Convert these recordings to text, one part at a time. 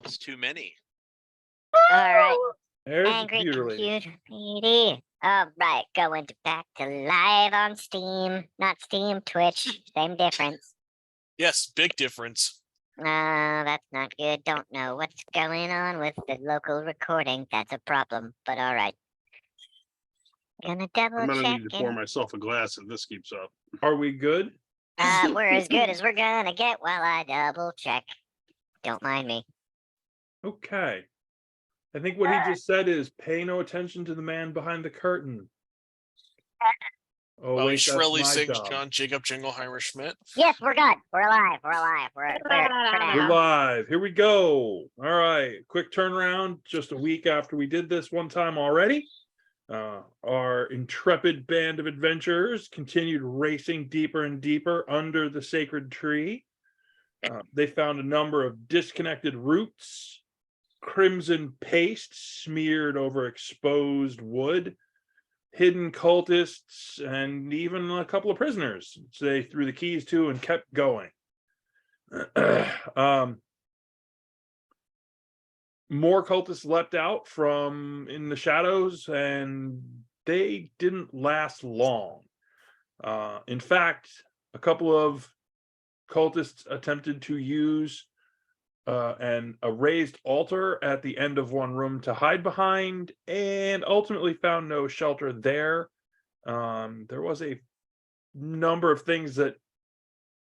It's too many. All right. There's the Angry computer lady. computer lady. All right, going back to live on Steam. Not Steam, Twitch. Same difference. Yes, big difference. That's not good. Don't know what's going on with the local recording. That's a problem, but all right. Gonna double I'm gonna check. need to pour myself a glass if this keeps up. Are we good? We're as good as we're gonna get while I double check. Don't mind me. Okay. I think what he just said is pay no attention to the man behind the curtain. Oh, Well, he wait, that's shrilly my sings job. John Jacob Jingleheimer Schmidt. Yes, we're good. We're alive. We're alive. We're clear for We're now. live. Here we go. All right. Quick turnaround. Just a week after we did this one time already. Our intrepid band of adventurers continued racing deeper and deeper under the sacred tree. They found a number of disconnected roots, crimson paste smeared over exposed wood, hidden cultists, and even a couple of prisoners. So they threw the keys to and kept going. More cultists leapt out from in the shadows, and they didn't last long. In fact, a couple of cultists attempted to use a raised altar at the end of one room to hide behind, and ultimately found no shelter there. There was a number of things that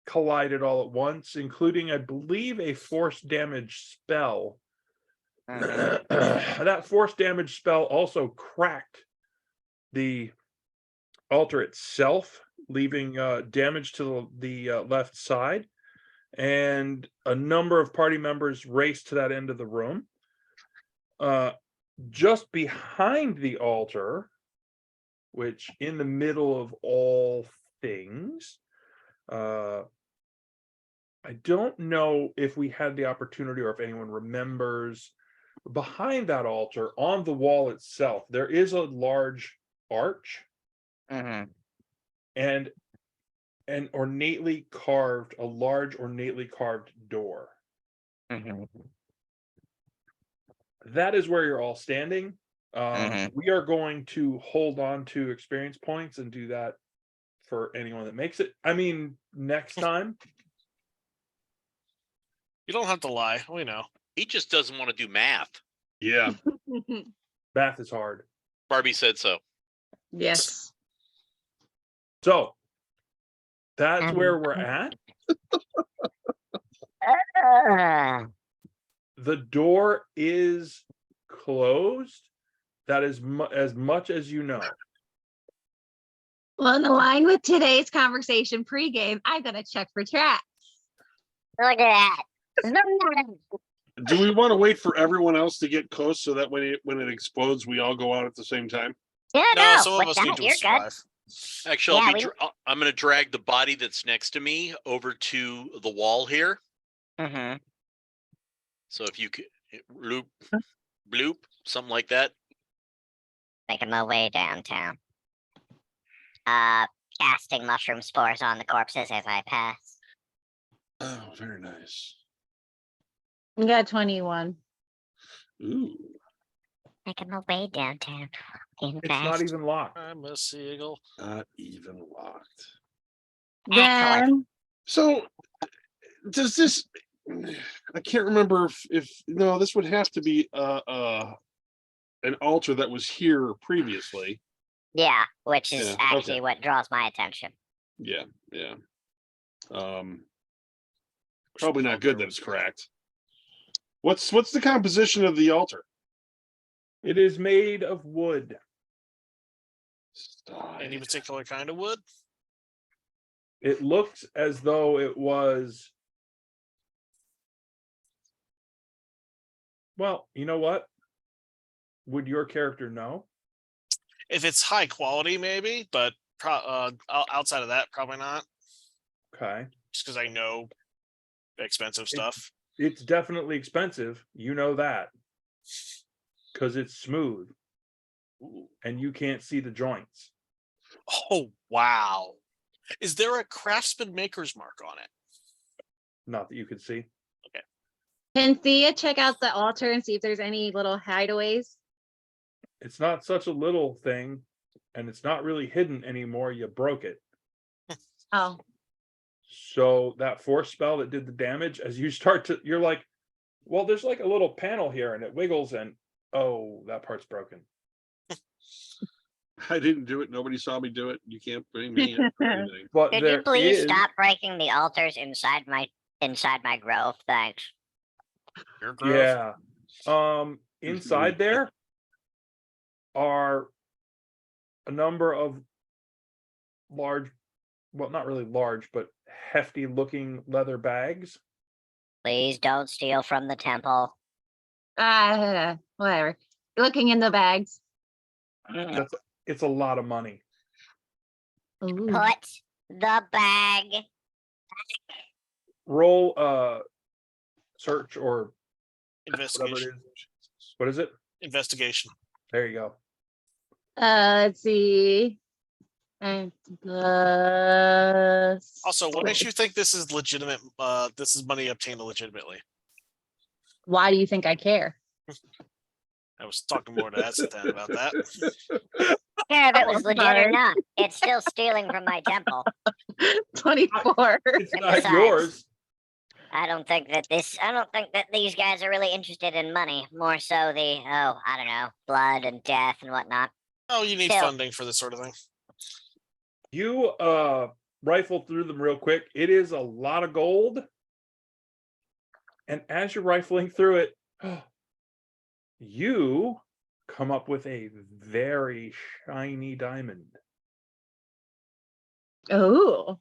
collided all at once, including, I believe, a force damage spell. That force damage spell also cracked the altar itself, leaving damage to the left side. And a number of party members raced to that end of the room. Just behind the altar, which in the middle of all things, I don't know if we had the opportunity or if anyone remembers, behind that altar on the wall itself, there is a large arch and a large ornately carved door. That is where you're all standing. We are going to hold on to experience points and do that for anyone that makes it. I mean, next time. You don't have to lie. We know. He just doesn't want to do math. Yeah. Math is hard. Barbie said so. Yes. So that's where we're at. The door is closed. That is as much as you know. Well, in line with today's conversation pregame, I gotta check for traps. Look at that. Do we want to wait for everyone else to get close so that when it explodes, we all go out at the same time? Yeah, No, some of with us that, need to you're good. survive. Actually, Yeah, I'm going to drag the body that's next to me over to the wall here. So if you could bloop, bloop, something like that. Making my way downtown. Casting mushroom spores on the corpses as I pass. Oh, very nice. We got 21. Ooh. Making my way downtown. It's not even locked. I'm a seagull. Not even locked. Then So does this, I can't remember if no, this would have to be an altar that was here previously. Yeah, which is Yeah, actually okay. what draws my attention. Yeah. Probably not good that it's cracked. What's the composition of the altar? It is made of wood. Any particular kind of wood? It looks as though it was. Well, you know what? Would your character know? If it's high quality, maybe, but outside of that, probably not. Okay. Just because I know expensive stuff. It's definitely expensive. You know that. Because it's smooth. And you can't see the joints. Oh, wow. Is there a craftsman maker's mark on it? Not that you could see. Okay. Can Thea check out the altar and see if there's any little hideaways? It's not such a little thing, and it's not really hidden anymore. You broke it. Oh, So that force spell that did the damage, as you start to, you're like, well, there's like a little panel here and it wiggles and oh, that part's broken. I didn't do it. Nobody saw me do it. You can't blame me for anything. But Could there you please is, stop breaking the altars inside my grove? Thanks. Your grove. yeah. Inside there are a number of large, well, not really large, but hefty looking leather bags. Please don't steal from the temple. whatever. Looking in the bags. It's a lot of money. Ooh. Put the bag. Roll search or whatever it Investigation. is. What is it? Investigation. There you go. Let's see. And plus. Also, what makes you think this is legitimate? This is money obtained legitimately. Why do you think I care? I was talking more to Azathan about that. Care if it was I'm legit sorry. or not. It's still stealing from my temple. 24. It's And not besides- yours. I don't think that these guys are really interested in money. More so the I don't know, blood and death and whatnot. Oh, you need Still. funding for this sort of thing. You rifle through them real quick. It is a lot of gold. And as you're rifling through it, you come up with a very shiny diamond. Oh.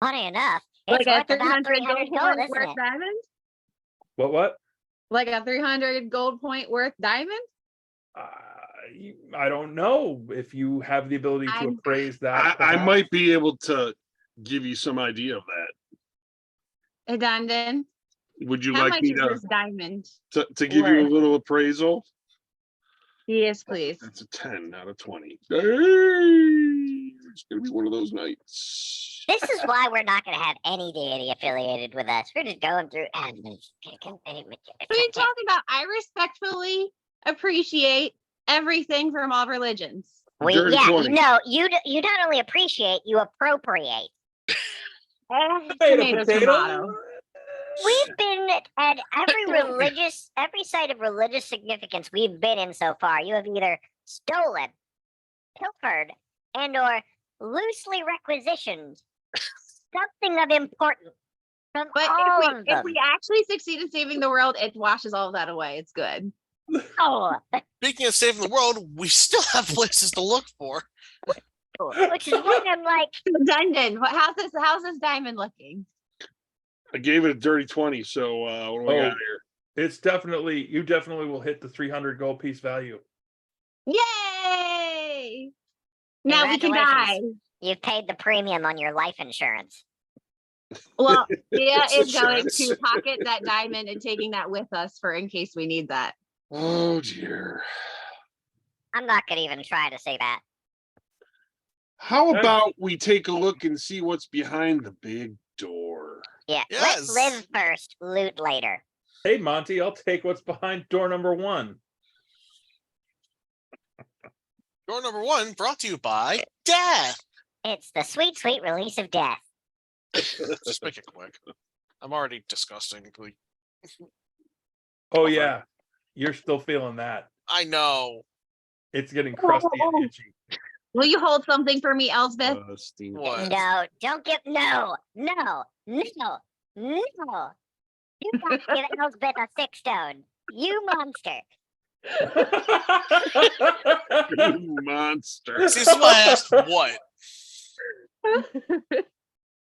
Funny enough, Like it's a worth about 300 gold gold, point isn't worth it? diamond? What? Like a 300 gold point worth diamond? I don't know if you have the ability to I'm- appraise that. I perhaps. might be able to give you some idea of that. Edondon, Would you how like much me is this diamond? to give you a worth? little appraisal? Yes, please. That's a 10 out of 20. Hey, it's gonna be one of those nights. This is why we're not going to have any deity affiliated with us. We're just going through. What are you talking about? I respectfully appreciate everything from all religions. Dirty 20. No, you not only appreciate, you appropriate. Tomato, tomato. We've been at every site of religious significance we've been in so far. You have either stolen, pilfered, and or loosely requisitioned something of importance from But all if of we, them. if we actually succeed in saving the world, it washes all of that away. It's good. Oh, Speaking of saving the world, we still have places to look for. which is what I'm like. Dundon, how's this diamond looking? I gave it a dirty 20, so what do we got here? It's definitely, you definitely will hit the 300 gold piece value. Yay! Now we can die. Congratulations. You've paid the premium on your life insurance. Well, Thea It's is going insurance. to pocket that diamond and taking that with us for in case we need that. Oh dear. I'm not gonna even try to say that. How Okay. about we take a look and see what's behind the big door? Yeah, Yes. let's live first, loot later. Hey, Monty, I'll take what's behind door number 1. Door number 1 brought to you by Death. It's the sweet, sweet release of death. Just make it quick. I'm already disgustingly. Oh, yeah. You're still feeling that. I know. It's getting crusty and itchy. Will you hold something for me, Elsbeth? Steve. What? No, don't give no. You got to give Elsbeth a 6 stone. You monster. You monster. See, this is why I asked what.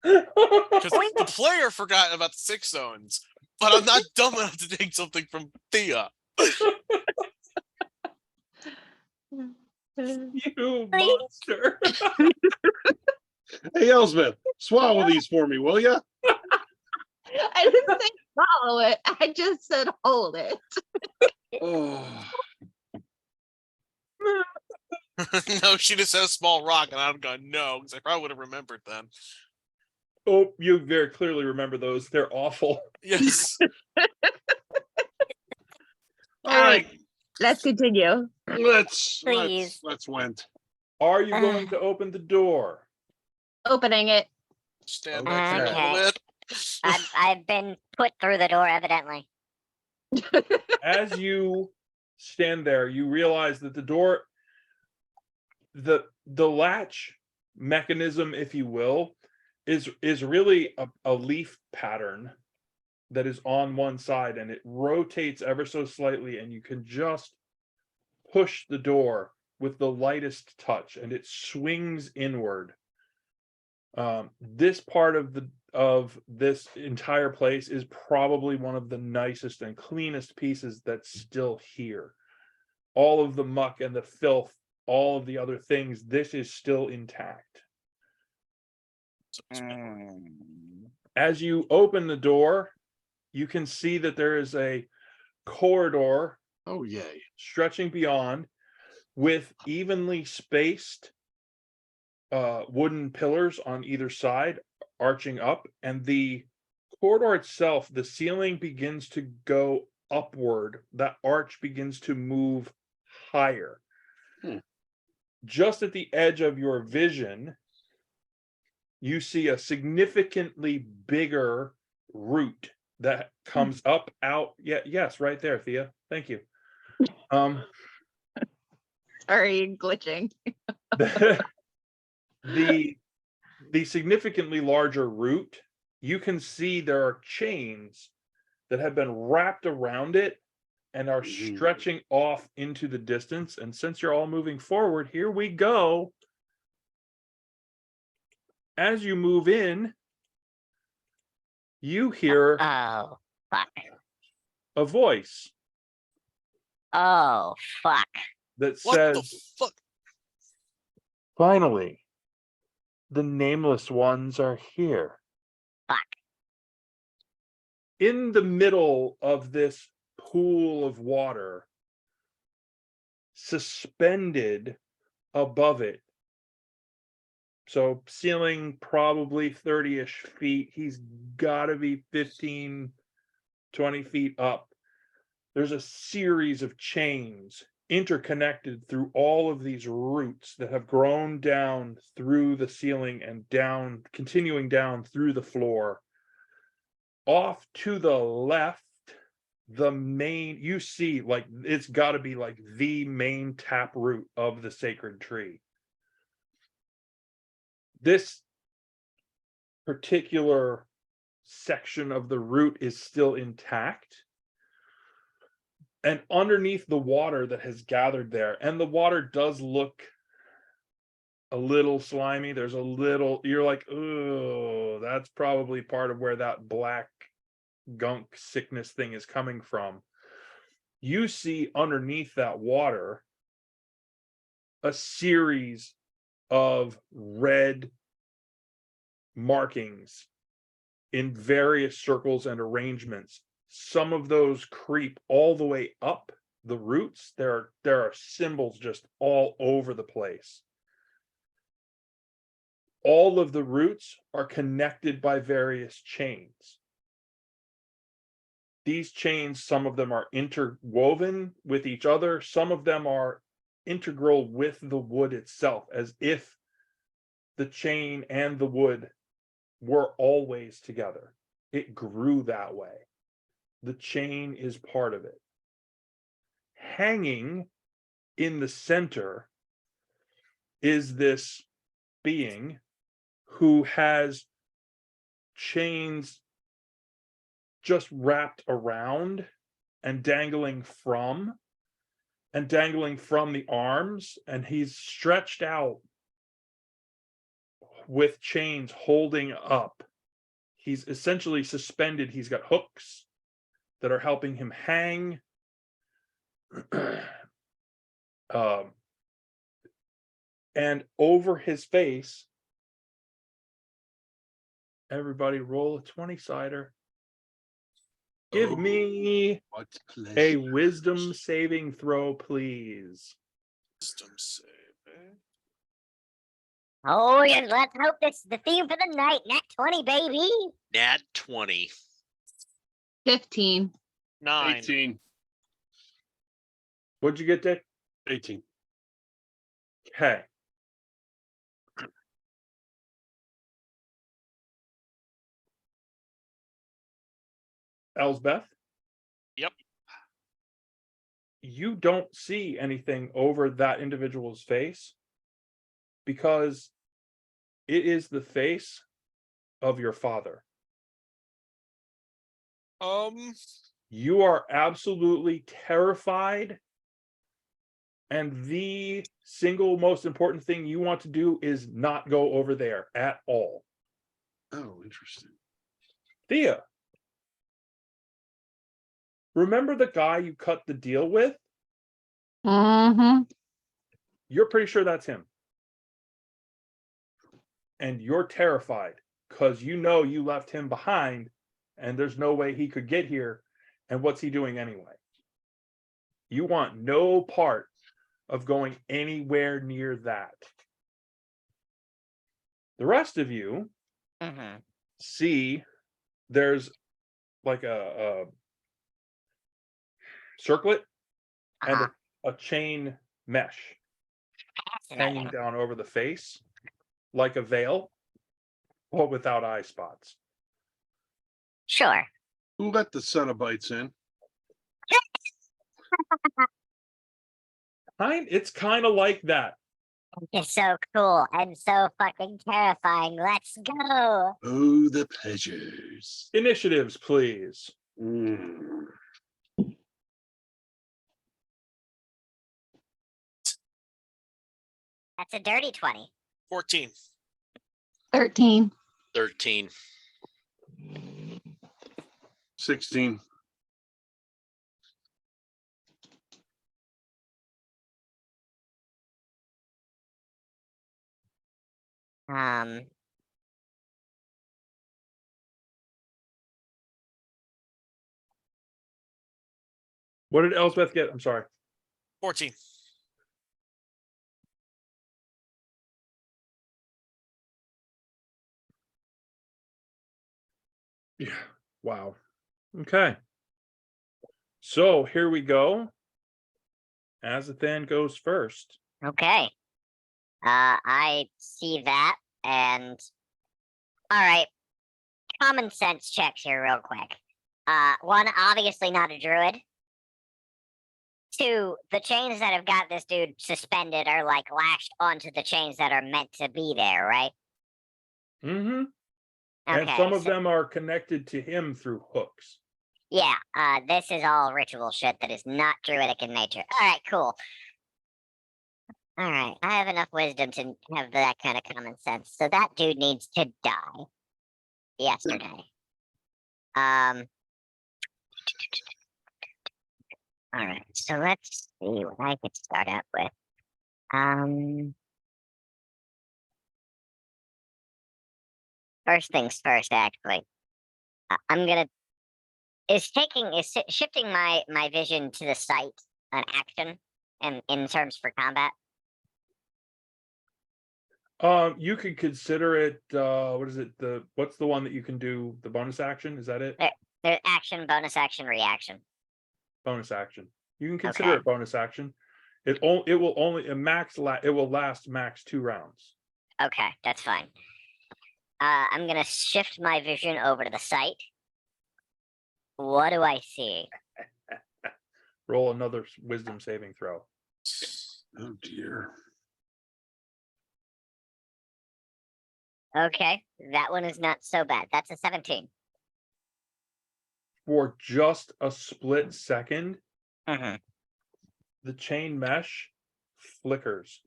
Because the player forgot about the 6 zones, but I'm not dumb enough to take something from Thea. You monster. Hey, Elsbeth, swallow these for me, will ya? I didn't say follow it. I just said hold it. Oh, No, she just said a small rock, and I'd have gone no, because I probably would have remembered then. Oh, you very clearly remember those. They're awful. Yes. All right, Let's continue. Please. let's went. Are you going to open the door? Opening it. Stand back here a Okay. little bit. I've been put through the door, evidently. As you stand there, you realize that the door, the latch mechanism, if you will, is really a leaf pattern that is on one side, and it rotates ever so slightly, and you can just push the door with the lightest touch, and it swings inward. This part of this entire place is probably one of the nicest and cleanest pieces that's still here. All of the muck and the filth, all of the other things, this is still intact. As you open the door, you can see that there is a corridor Oh yay! stretching beyond, with evenly spaced wooden pillars on either side arching up, and the corridor itself, the ceiling begins to go upward. That arch begins to move higher. Just at the edge of your vision, you see a significantly bigger root that comes up out. Yeah, yes, right there, Thea. Thank you. Sorry, glitching. the significantly larger root, you can see there are chains that have been wrapped around it and are stretching off into the distance. And since you're all moving forward, here we go. As you move in, you hear Oh, fuck. a voice Oh, fuck. that What the says, fuck? finally, the nameless ones are here. Fuck. In the middle of this pool of water, suspended above it, so ceiling probably 30-ish feet, he's got to be 15, 20 feet up. There's a series of chains interconnected through all of these roots that have grown down through the ceiling and down, continuing down through the floor. Off to the left, the main, you see, like, it's got to be like the main tap root of the sacred tree. This particular section of the root is still intact. And underneath the water that has gathered there, and the water does look a little slimy. There's a little, you're like, oh, that's probably part of where that black gunk sickness thing is coming from. You see underneath that water a series of red markings in various circles and arrangements. Some of those creep all the way up the roots. There are symbols just all over the place. All of the roots are connected by various chains. These chains, some of them are interwoven with each other. Some of them are integral with the wood itself, as if the chain and the wood were always together. It grew that way. The chain is part of it. Hanging in the center is this being who has chains just wrapped around and dangling from the arms, and he's stretched out with chains holding up. He's essentially suspended. He's got hooks that are helping him hang. And over his face, everybody roll a 20-sider. Give me What a pleasure. wisdom saving throw, please. Wisdom save, eh? Oh, yes, let's hope this is the theme for the night. Nat 20, baby. Nat 20. 15. 9. 18. What'd you get, Dick? 18. Okay. Elsbeth? Yep. You don't see anything over that individual's face because it is the face of your father. You are absolutely terrified, and the single most important thing you want to do is not go over there at all. Oh, interesting. Thea, remember the guy you cut the deal with? Mm-hmm. You're pretty sure that's him. And you're terrified because you know you left him behind and there's no way he could get here. And what's he doing anyway? You want no part of going anywhere near that. The rest of you Mm-hmm. see there's like a circlet and Uh-huh. a chain mesh hanging Fascinating. down over the face like a veil, but without eye spots. Sure. Who let the Cenobites in? It's kind of like that. It's so cool and so fucking terrifying. Let's go. Oh, the pleasures. Initiatives, please. Mm. That's a dirty 20. 14. 13. 13. 16. Um, What did Elsbeth get? I'm sorry. 14. Yeah. Wow. Okay. So here we go. Azathan goes first. okay. I see that, and all right. Common sense checks here, real quick. One, obviously not a druid. Two, the chains that have got this dude suspended are like lashed onto the chains that are meant to be there, right? Mm-hmm. Okay. And some of so- them are connected to him through hooks. Yeah, this is all ritual shit that is not druidic in nature. All right, cool. All right, I have enough wisdom to have that kind of common sense. So that dude needs to die yesterday. All right, so let's see what I could start out with. First things first, actually. I'm gonna shifting my vision to the site an action and in terms for combat. You could consider it what is it? What's the one that you can do the bonus action? Is that it? There's action, bonus action, reaction. Bonus action. You can consider Okay. it bonus action. It will only it will last max 2 rounds. Okay, that's fine. I'm gonna shift my vision over to the site. What do I see? Roll another wisdom saving throw. Oh, dear. Okay, that one is not so bad. That's a 17. For just a split second, Mm-hmm. the chain mesh flickers.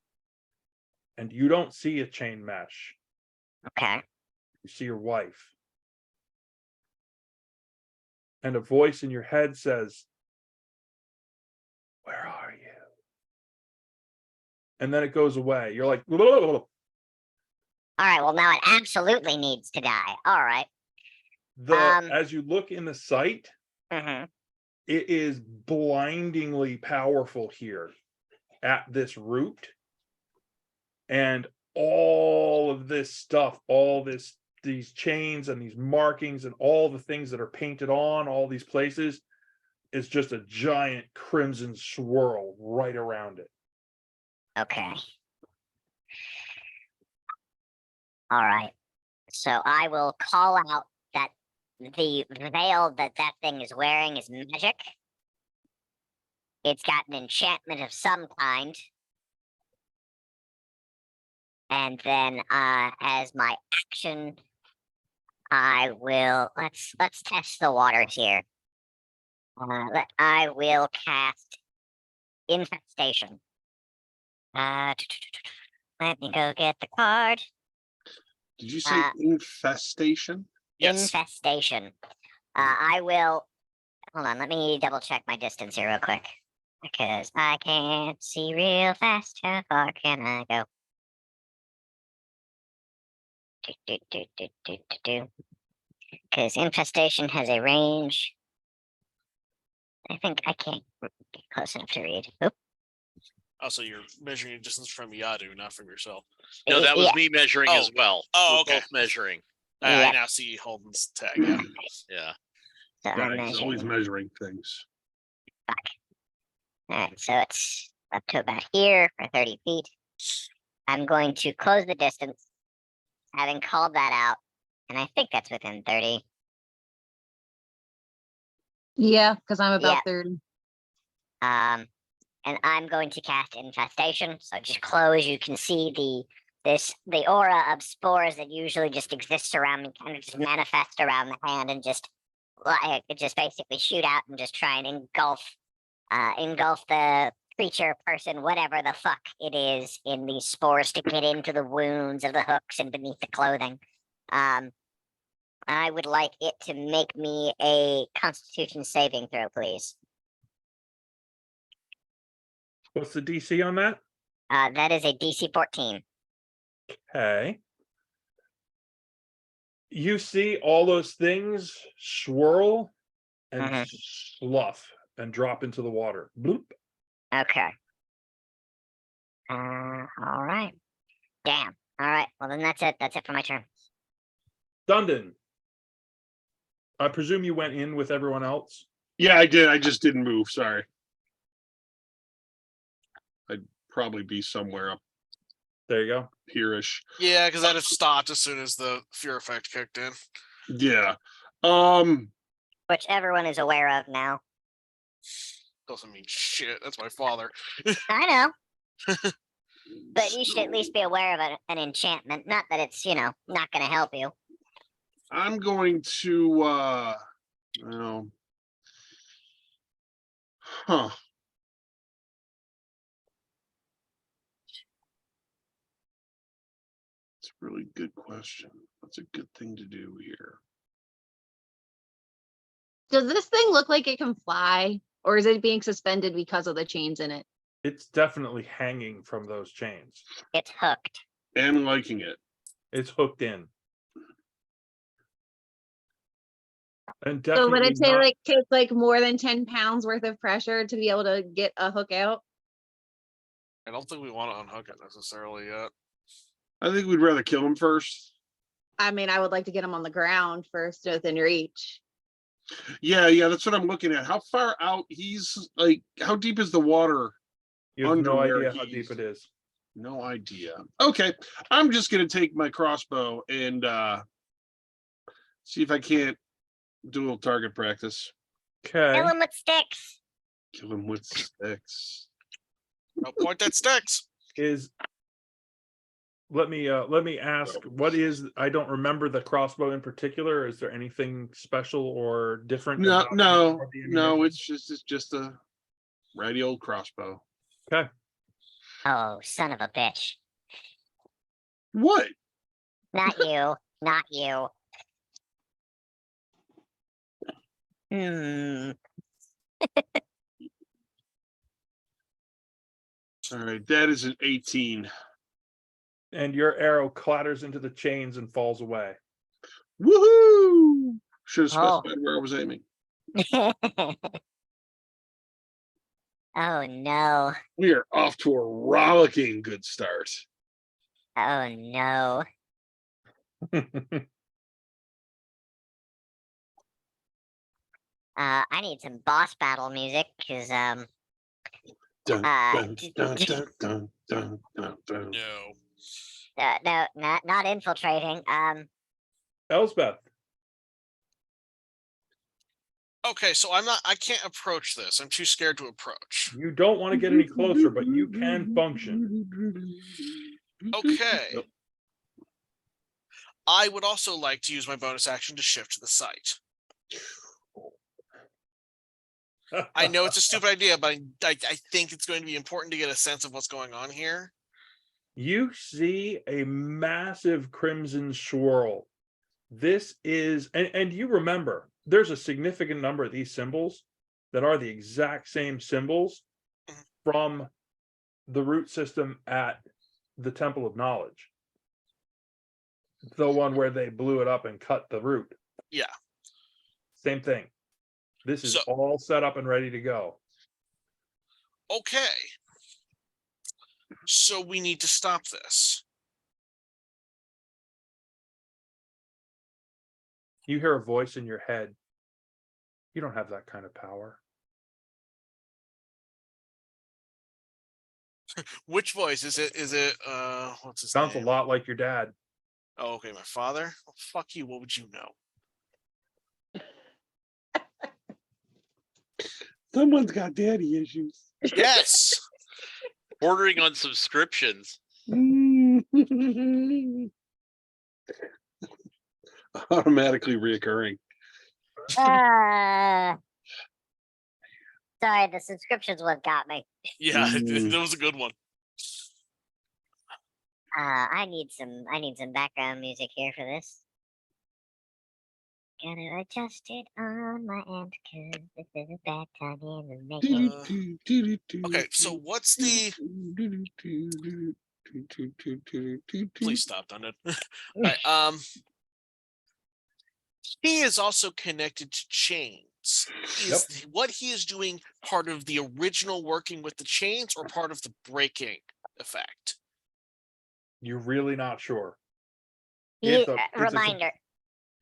And you don't see a chain mesh. Okay. You see your wife. And a voice in your head says, "Where are you?" And then it goes away. You're like, All right, well, now it absolutely needs to die. All right. as you look in the sight, Mm-hmm. it is blindingly powerful here at this root. And all of this stuff, these chains and these markings and all the things that are painted on all these places is just a giant crimson swirl right around it. Okay. All right. So I will call out that the veil that thing is wearing is magic. It's got an enchantment of some kind. And then as my action, I will let's test the waters here. I will cast infestation. Let me go get the card. Did you say infestation? Yes. Infestation. I will hold on, let me double check my distance here real quick. Because I can't see real fast. How far can I go? Because infestation has a range. I think I can't get close enough to read. Oop. Also, you're measuring a distance from Yadu, not from yourself. No, that was Yeah. me measuring as well. Oh, We're okay. both measuring. I Yep. now see Holden's tag. Yeah. Yeah. So I'm Guys, always measuring. measuring things. Alright, so it's up to about here for 30 feet. I'm going to close the distance, having called that out, and I think that's within 30. Yeah, because I'm about Yeah. 30. And I'm going to cast infestation. So just close. You can see the aura of spores that usually just exists around me, kind of just manifest around the hand and just basically shoot out and just try and engulf the creature, person, whatever the fuck it is in these spores to get into the wounds of the hooks and beneath the clothing. I would like it to make me a Constitution saving throw, please. What's the DC on that? That is a DC 14. Okay. You see all those things swirl and slough and drop into the water. Bloop. Okay. All right. Damn. All right. Well, then that's it. That's it for my turn. Dundon. I presume you went in with everyone else. Yeah, I did. I just didn't move. Sorry. I'd probably be somewhere up There you go. here-ish. Yeah, because I'd have stopped as soon as the fear effect kicked in. Yeah. Which everyone is aware of now. Doesn't mean shit. That's my father. I know. But you should at least be aware of an enchantment. Not that it's, not going to help you. I'm going to well, huh. It's a really good question. That's a good thing to do here. Does this thing look like it can fly? Or is it being suspended because of the chains in it? It's definitely hanging from those chains. It's hooked. And liking it. It's hooked in. And So definitely would it say not, take like more than 10 pounds worth of pressure to be able to get a hook out? I don't think we want to unhook it necessarily yet. I think we'd rather kill him first. I mean, I would like to get him on the ground first within reach. Yeah, that's what I'm looking at. How far out he's like, how deep is the water? you have no under where idea how he's- deep it is. No idea. Okay. I'm just gonna take my crossbow and see if I can't do a little target practice. Okay. Kill him with sticks. Kill him with sticks. No point that sticks. Let me ask, what is, I don't remember the crossbow in particular. Is there anything special or different? No, about it no, or the no, ammunition? it's just a ratty old crossbow. Okay. Oh, son of a bitch. What? Not you. Not you. All right, that is an 18. And your arrow clatters into the chains and falls away. Woohoo! Should have Oh. specified where I was aiming. Oh no. We are off to a rollicking good start. Oh no. I need some boss battle music because Dun, uh dun, dun, dun, dun, dun, dun, dun. No. no, not infiltrating. Elspeth, Okay, so I can't approach this. I'm too scared to approach. you don't want to get any closer, but you can function. Okay. Yep. I would also like to use my bonus action to shift to the site. I know it's a stupid idea, but I think it's going to be important to get a sense of what's going on here. You see a massive crimson swirl. This is, and you remember, there's a significant number of these symbols that are the exact same symbols from the root system at the Temple of Knowledge. The one where they blew it up and cut the root. Yeah. Same thing. This is So- all set up and ready to go. Okay. So we need to stop this. You hear a voice in your head. You don't have that kind of power. Which voice is it? Is it what's his Sounds a name? lot like your dad. Oh, okay, my father. Well, fuck you. What would you know? Someone's got daddy issues. Yes. Bordering on subscriptions. Automatically reoccurring. Sorry, the subscriptions one got me. Yeah, Mm. that was a good one. I need some background music here for this. Gotta adjust it on my end because this is a bad time in the making. Okay, so what's the? Please stop, Dundon. Right, he is also connected to chains. Is what he is doing part of the original working with the chains or part of the breaking effect? You're really not sure. He, It's a reminder.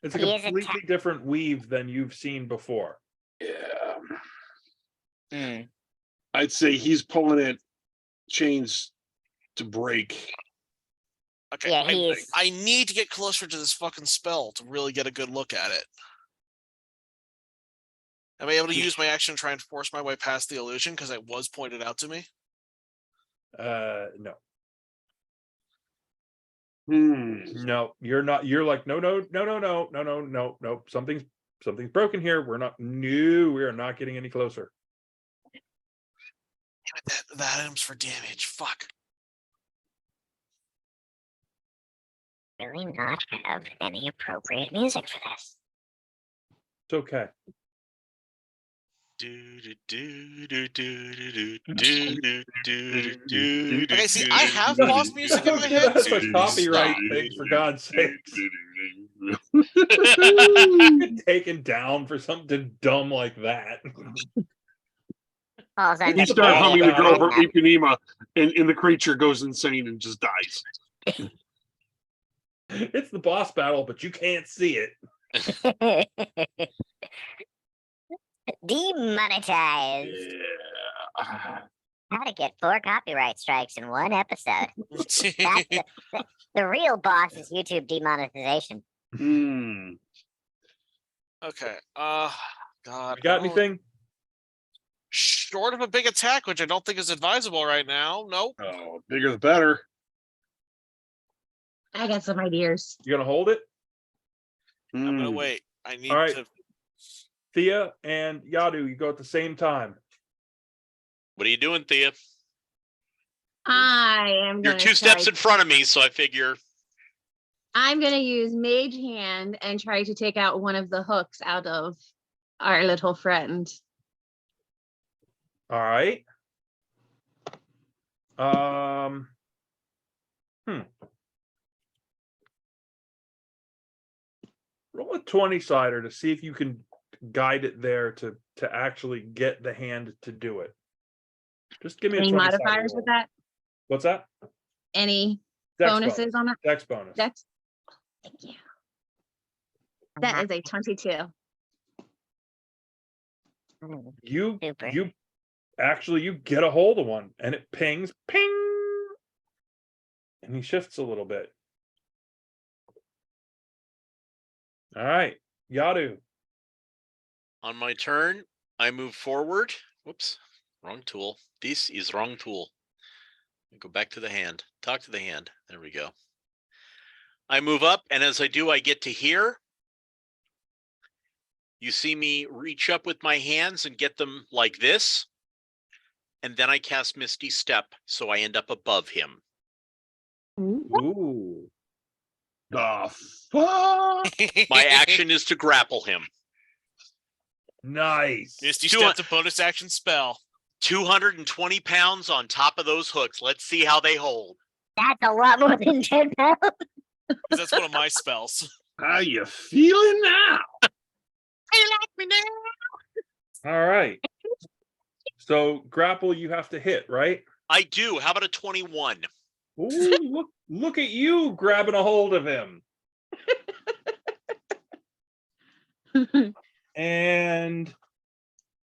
It's a He is completely different weave than you've seen before. Yeah. I'd say he's pulling at chains to break. Okay, Yeah, he is. I need to get closer to this fucking spell to really get a good look at it. Am I able to use my action to try and force my way past the illusion because it was pointed out to me? No. No, you're not. You're like, no. Something's broken here. We're not. No, we are not getting any closer. Damn it, that item's for damage. Fuck. Really not have any appropriate music for this. It's okay. Okay, see, I have boss music in my head. That's a copyright thing, for God's sakes. Taken down for something dumb like that. Falls under You start humming the girl from copyright Ipanema, and the creature goes insane and just dies. It's the boss battle, but you can't see it. now. Demonetized. Yeah. How to get 4 copyright strikes in one episode. The real boss is YouTube demonetization. Okay. God. You got anything? Short of a big attack, which I don't think is advisable right now. Nope. Oh, bigger the better. I got some ideas. You gonna hold it? I'm gonna wait. I need All right. to. Thea and Yadu, you go at the same time. What are you doing, Thea? I am You're gonna 2 steps try- in front of me, so I figure I'm gonna use Mage Hand and try to take out one of the hooks out of our little friend. All right. Roll a 20-sider to see if you can guide it there to actually get the hand to do it. Just give me Any a 20-sider modifiers roll. with that? What's that? Any Dex Bonuses bonus. on it. Dex bonus. That's thank you. That is a 22. You Super. you actually you get a hold of one and it pings, ping, and he shifts a little bit. All right, Yadu. On my turn, I move forward. Whoops, wrong tool. This is wrong tool. Go back to the hand. Talk to the hand. There we go. I move up, and as I do, I get to here. You see me reach up with my hands and get them like this. And then I cast Misty Step, so I end up above him. Ooh. The fuck? My action is to grapple him. Nice. Misty Two- Step's a bonus action spell. 220 pounds on top of those hooks. Let's see how they hold. That's a lot more than 10 pounds. 'Cause that's one of my spells. How you feeling now? You like me now? All right. So grapple you have to hit, right? I do. How about a 21? Ooh, look at you grabbing a hold of him. And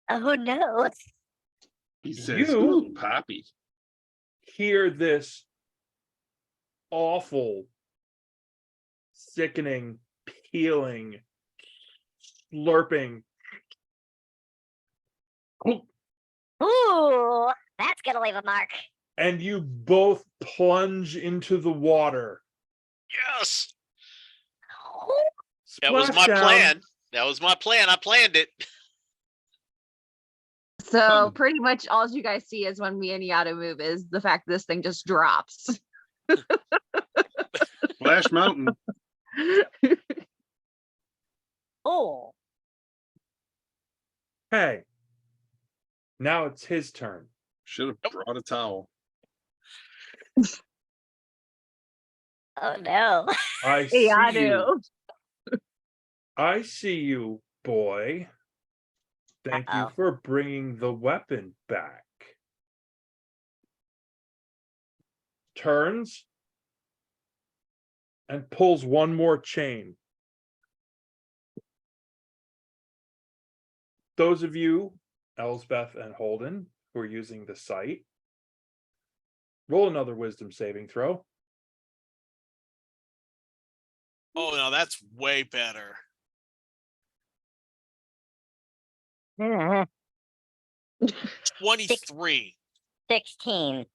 Oh no. He says, You- "Ooh, Poppy." hear this awful, sickening, peeling, slurping. Ooh, that's gonna leave a mark. And you both plunge into the water. Yes. That was my Splashdown. plan. That was my plan. I planned it. So pretty much all you guys see is when me and Yado move is the fact this thing just drops. Flash Mountain. Oh, Hey, now it's his turn. Should have brought a towel. oh no. I see you. Yado. I see you, boy. Thank you Uh-oh. for bringing the weapon back. Turns and pulls one more chain. Those of you, Elsbeth and Holden, who are using the site, roll another wisdom saving throw. Oh no, that's way better. 23. 16.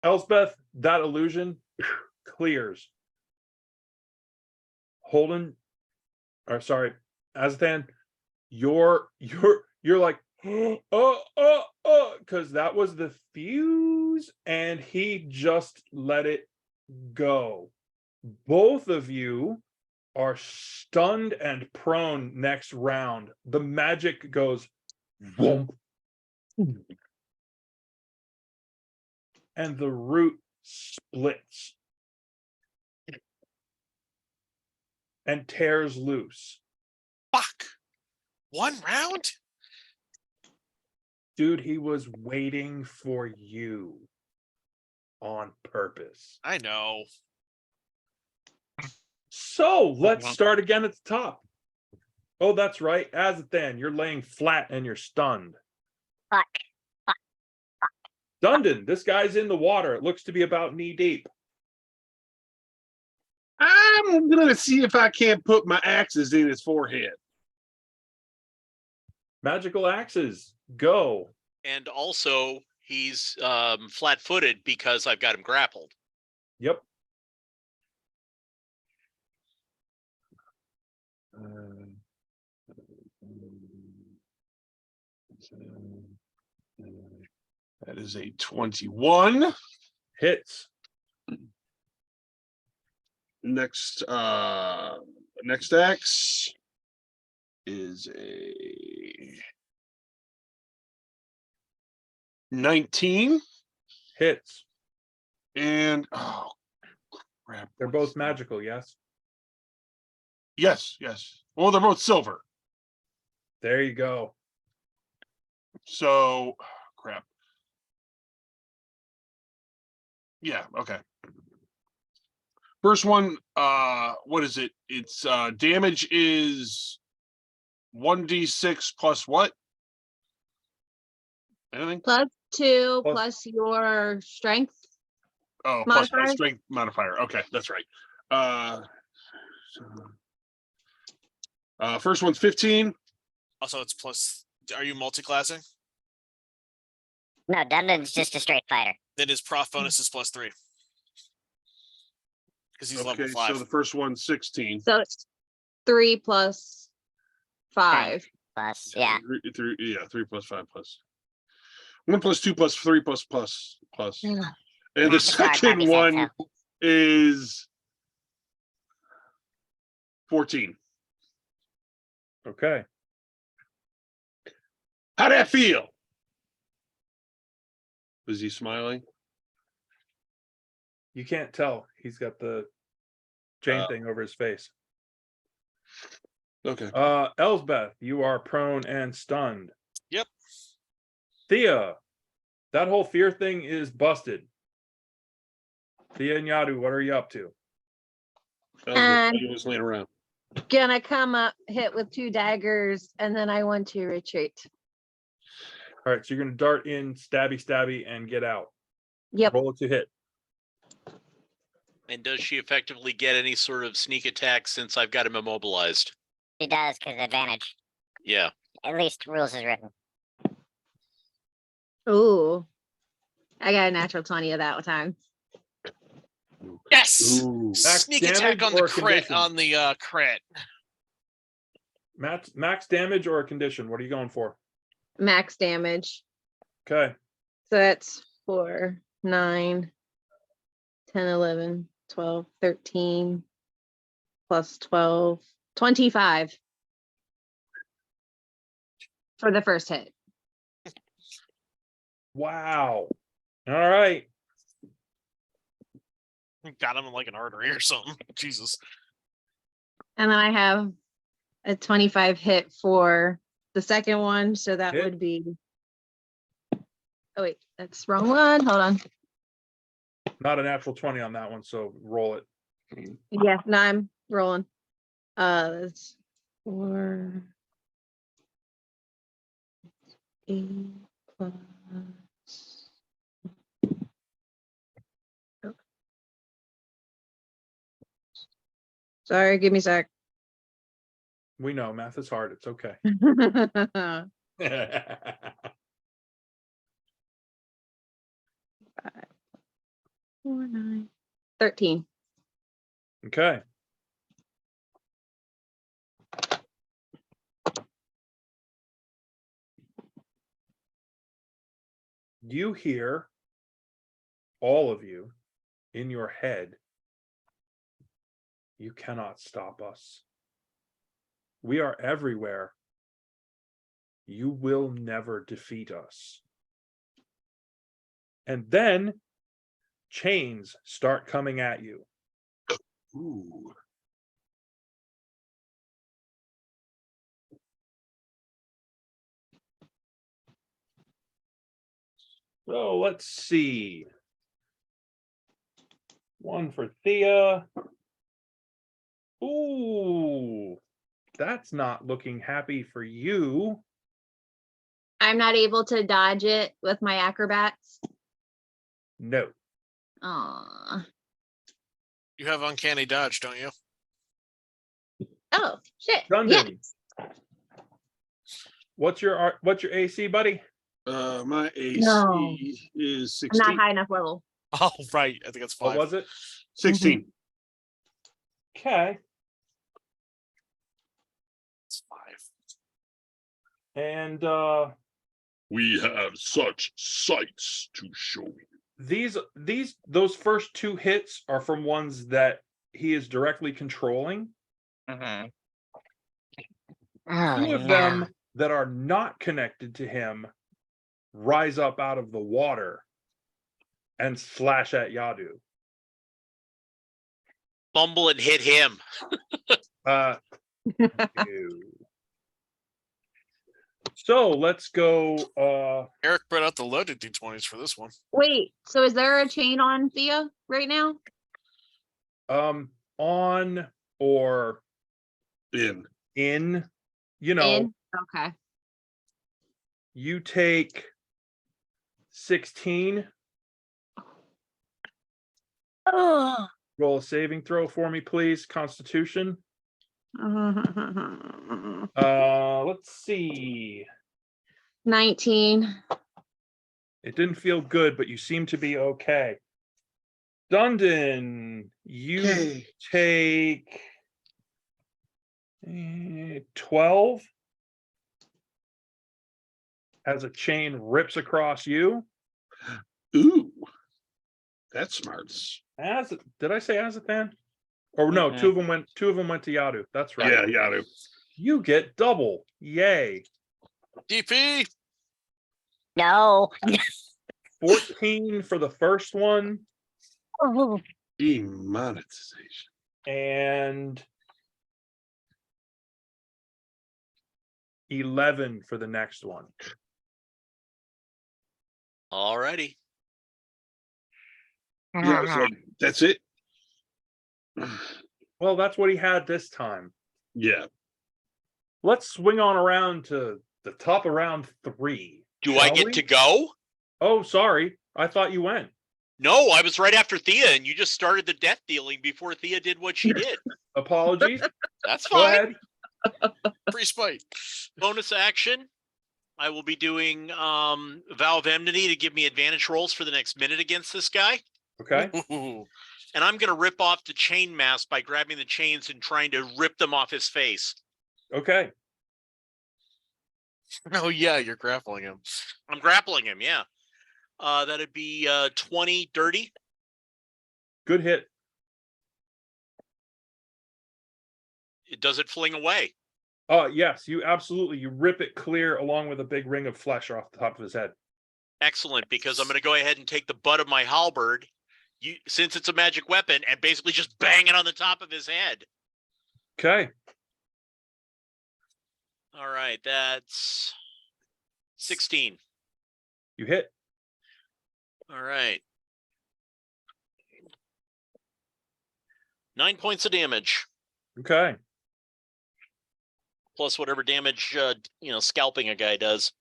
Elsbeth, that illusion clears. Holden, or sorry, Azathan, you're like, because that was the fuse, and he just let it go. Both of you are stunned and prone next round. The magic goes whoomp, and the root splits and tears loose. Fuck. One round? Dude, he was waiting for you on purpose. I know. So let's start again at the top. Oh, that's right. Azathan, you're laying flat and you're stunned. Fuck. Dundon, this guy's in the water. It looks to be about knee deep. I'm gonna see if I can't put my axes in his forehead. Magical axes, go. And also, he's flat-footed because I've got him grappled. Yep. That is a 21. Hits. Next axe is a 19. Hits. And oh crap. They're both magical, yes? Yes. Well, they're both silver. There you go. So crap. Yeah, okay. First one, what is it? It's damage is 1d6 plus what? Anything? +2 Plus- plus your strength. Oh, plus my Modifier? strength modifier. Okay, that's right. First one's 15. Also, it's plus. Are you multi-classing? No, Dundon's just a straight fighter. Then his prof bonus is +3. Because he's level Okay, 5. so the first one's 16. So it's 3 plus 5. Plus, yeah. 3 plus 5 plus 1 plus 2 plus 3 plus. And the Math is hard, second Barbie said one so. is 14. Okay. How'd that feel? Was he smiling? You can't tell. He's got the chain Oh. thing over his face. Okay. Elsbeth, you are prone and stunned. Yep. Thea, that whole fear thing is busted. Thea and Yadu, what are you up to? He was laying around. Gonna come up, hit with 2 daggers, and then I want to retreat. All right, so you're going to dart in, stabby, and get out. Yep. Roll it to hit. And does she effectively get any sort of sneak attack since I've got him immobilized? He does, because advantage. Yeah. At least rules is written. Ooh. I got a natural 20 of that time. Yes. Ooh. Max Sneak damage attack on or the a crit. condition? On the crit. Max damage or a condition? What are you going for? Max damage. Okay. So that's 4, 9, 10, 11, 12, 13, plus 12, 25 for the first hit. Wow. All right. Got him in like an artery or something. Jesus. And then I have a 25 hit for the second one. So that Hit. would be. Oh, wait, that's wrong one. Hold on. Not a natural 20 on that one, so roll it. Yeah, no, I'm rolling. That's 4, 8 plus. Oh. Sorry, give me a sec. We know math is hard. It's okay. 4, 9, 13. Okay. You hear, all of you, in your head, you cannot stop us. We are everywhere. You will never defeat us. And then chains start coming at you. Ooh. So let's see. One for Thea. Ooh, that's not looking happy for you. I'm not able to dodge it with my acrobats. No. Aw. You have uncanny dodge, don't you? Oh, shit. Dundon. Yeah. What's your AC, buddy? My AC No. is I'm not 16. high enough level. Oh, right. I think it's 5. What was it? 16. Okay. It's 5. And We have such sights to show you. those first 2 hits are from ones that he is directly controlling. Oh, 2 of no. them that are not connected to him rise up out of the water and slash at Yadu. Fumble and hit him. No. So let's go. Eric brought out the loaded d20s for this one. Wait, so is there a chain on Thea right now? On or In. you know, In? Okay. you take 16. Oh, Roll a saving throw for me, please. Constitution. Let's see. 19. It didn't feel good, but you seem to be okay. Dundon, you Okay. take 12 as a chain rips across you. Ooh. That's smarts. Did I say Azathan? Or no, two of them went to Yadu. That's right. Yeah, yeah. do. You get double. Yay. DP. no. 14 for the first one Oh, Demonetization. and 11 for the next one. Alrighty. Yeah, so that's it. Well, that's what he had this time. Yeah. Let's swing on around to the top of round 3. Do I shall get we? to go? Oh, sorry. I thought you went. No, I was right after Thea, and you just started the death dealing before Thea did what she did. Apologies. That's Go fine. ahead. Free spite. Bonus action. I will be doing Vow of Enmity to give me advantage rolls for the next minute against this guy. Okay. Ooh. And I'm going to rip off the chain mask by grabbing the chains and trying to rip them off his face. Okay. Oh yeah, you're grappling him. I'm grappling him, yeah. That'd be 20 dirty. Good hit. It does it fling away. Yes, you absolutely. You rip it clear along with a big ring of flesh off the top of his head. Excellent, because I'm going to go ahead and take the butt of my halberd, since it's a magic weapon, and basically just bang it on the top of his head. Okay. All right, that's 16. You hit. All right. 9 points of damage, Okay. plus whatever damage, scalping a guy does.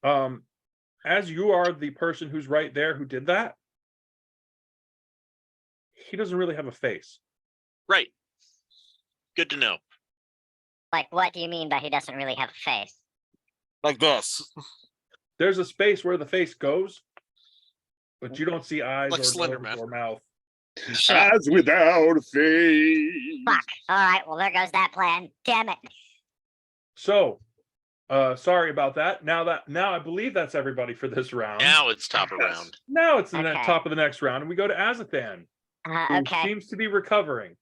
As you are the person who's right there who did that, he doesn't really have a face. Right. Good to know. like, what do you mean by he doesn't really have a face? Like this. There's a space where the face goes, but you don't see eyes Like or Slender nose Man. or mouth. Shit. As without a face. Fuck. All right. Well, there goes that plan. Damn it. So, sorry about that. Now I believe that's everybody for this round. Now it's top of Yes. round. Now it's the Okay. top of the next round, and we go to Azathan, who Okay. seems to be recovering.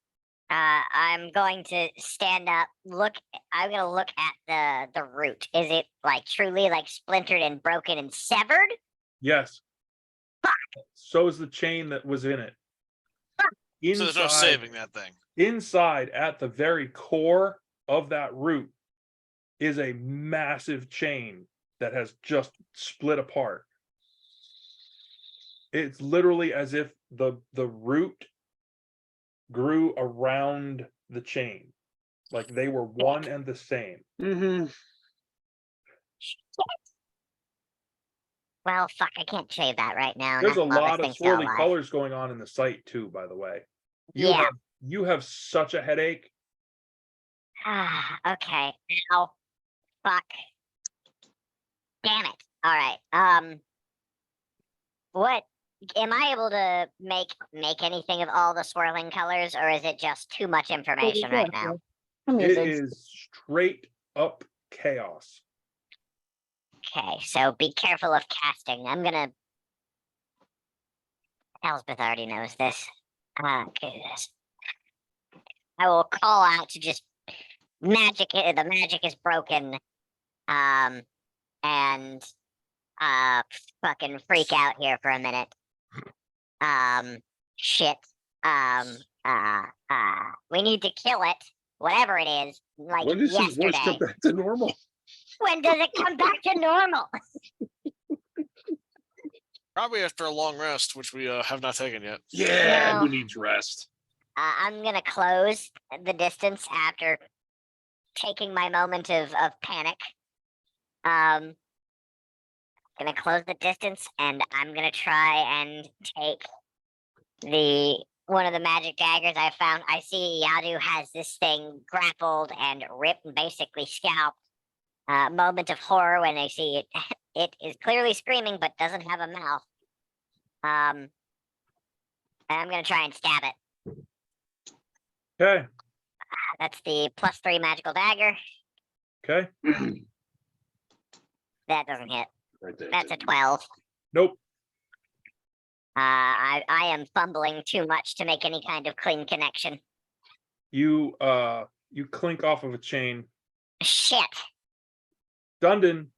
I'm going to stand up. I'm gonna look at the root. Is it like truly like splintered and broken and severed? Yes. So is the chain that was in it. So there's no saving that thing. Inside, at the very core of that root, is a massive chain that has just split apart. It's literally as if the root grew around the chain, like they were one and the same. Mm-hmm. Well, fuck. I can't shave that right now. There's a not while this lot of thing's still swirling alive. colors going on in the site too, by the way. Yeah. You have such a headache. Okay. Ow. Fuck. Damn it. All right. What am I able to make anything of all the swirling colors, or is it just too much information right now? It is straight up chaos. Okay, so be careful of casting. I'm gonna. Elspeth already knows this. Okay, this. I will call out to just magic. The magic is broken. And fucking freak out here for a minute. Shit. We need to kill it, whatever it is. Like When does his voice yesterday. come back to normal? When does it come back to normal? Probably after a long rest, which we have not taken yet. Yeah, No. who needs rest? I'm gonna close the distance after taking my moment of panic. Gonna close the distance, and I'm gonna try and take one of the magic daggers I found. I see Yadu has this thing grappled and ripped and basically scalped. Moment of horror when they see it. It is clearly screaming but doesn't have a mouth. And I'm gonna try and stab it. Okay. That's the +3 magical dagger. Okay. That doesn't hit. Right there. That's a 12. Nope. I am fumbling too much to make any kind of clean connection. You clink off of a chain. Shit. Dundon.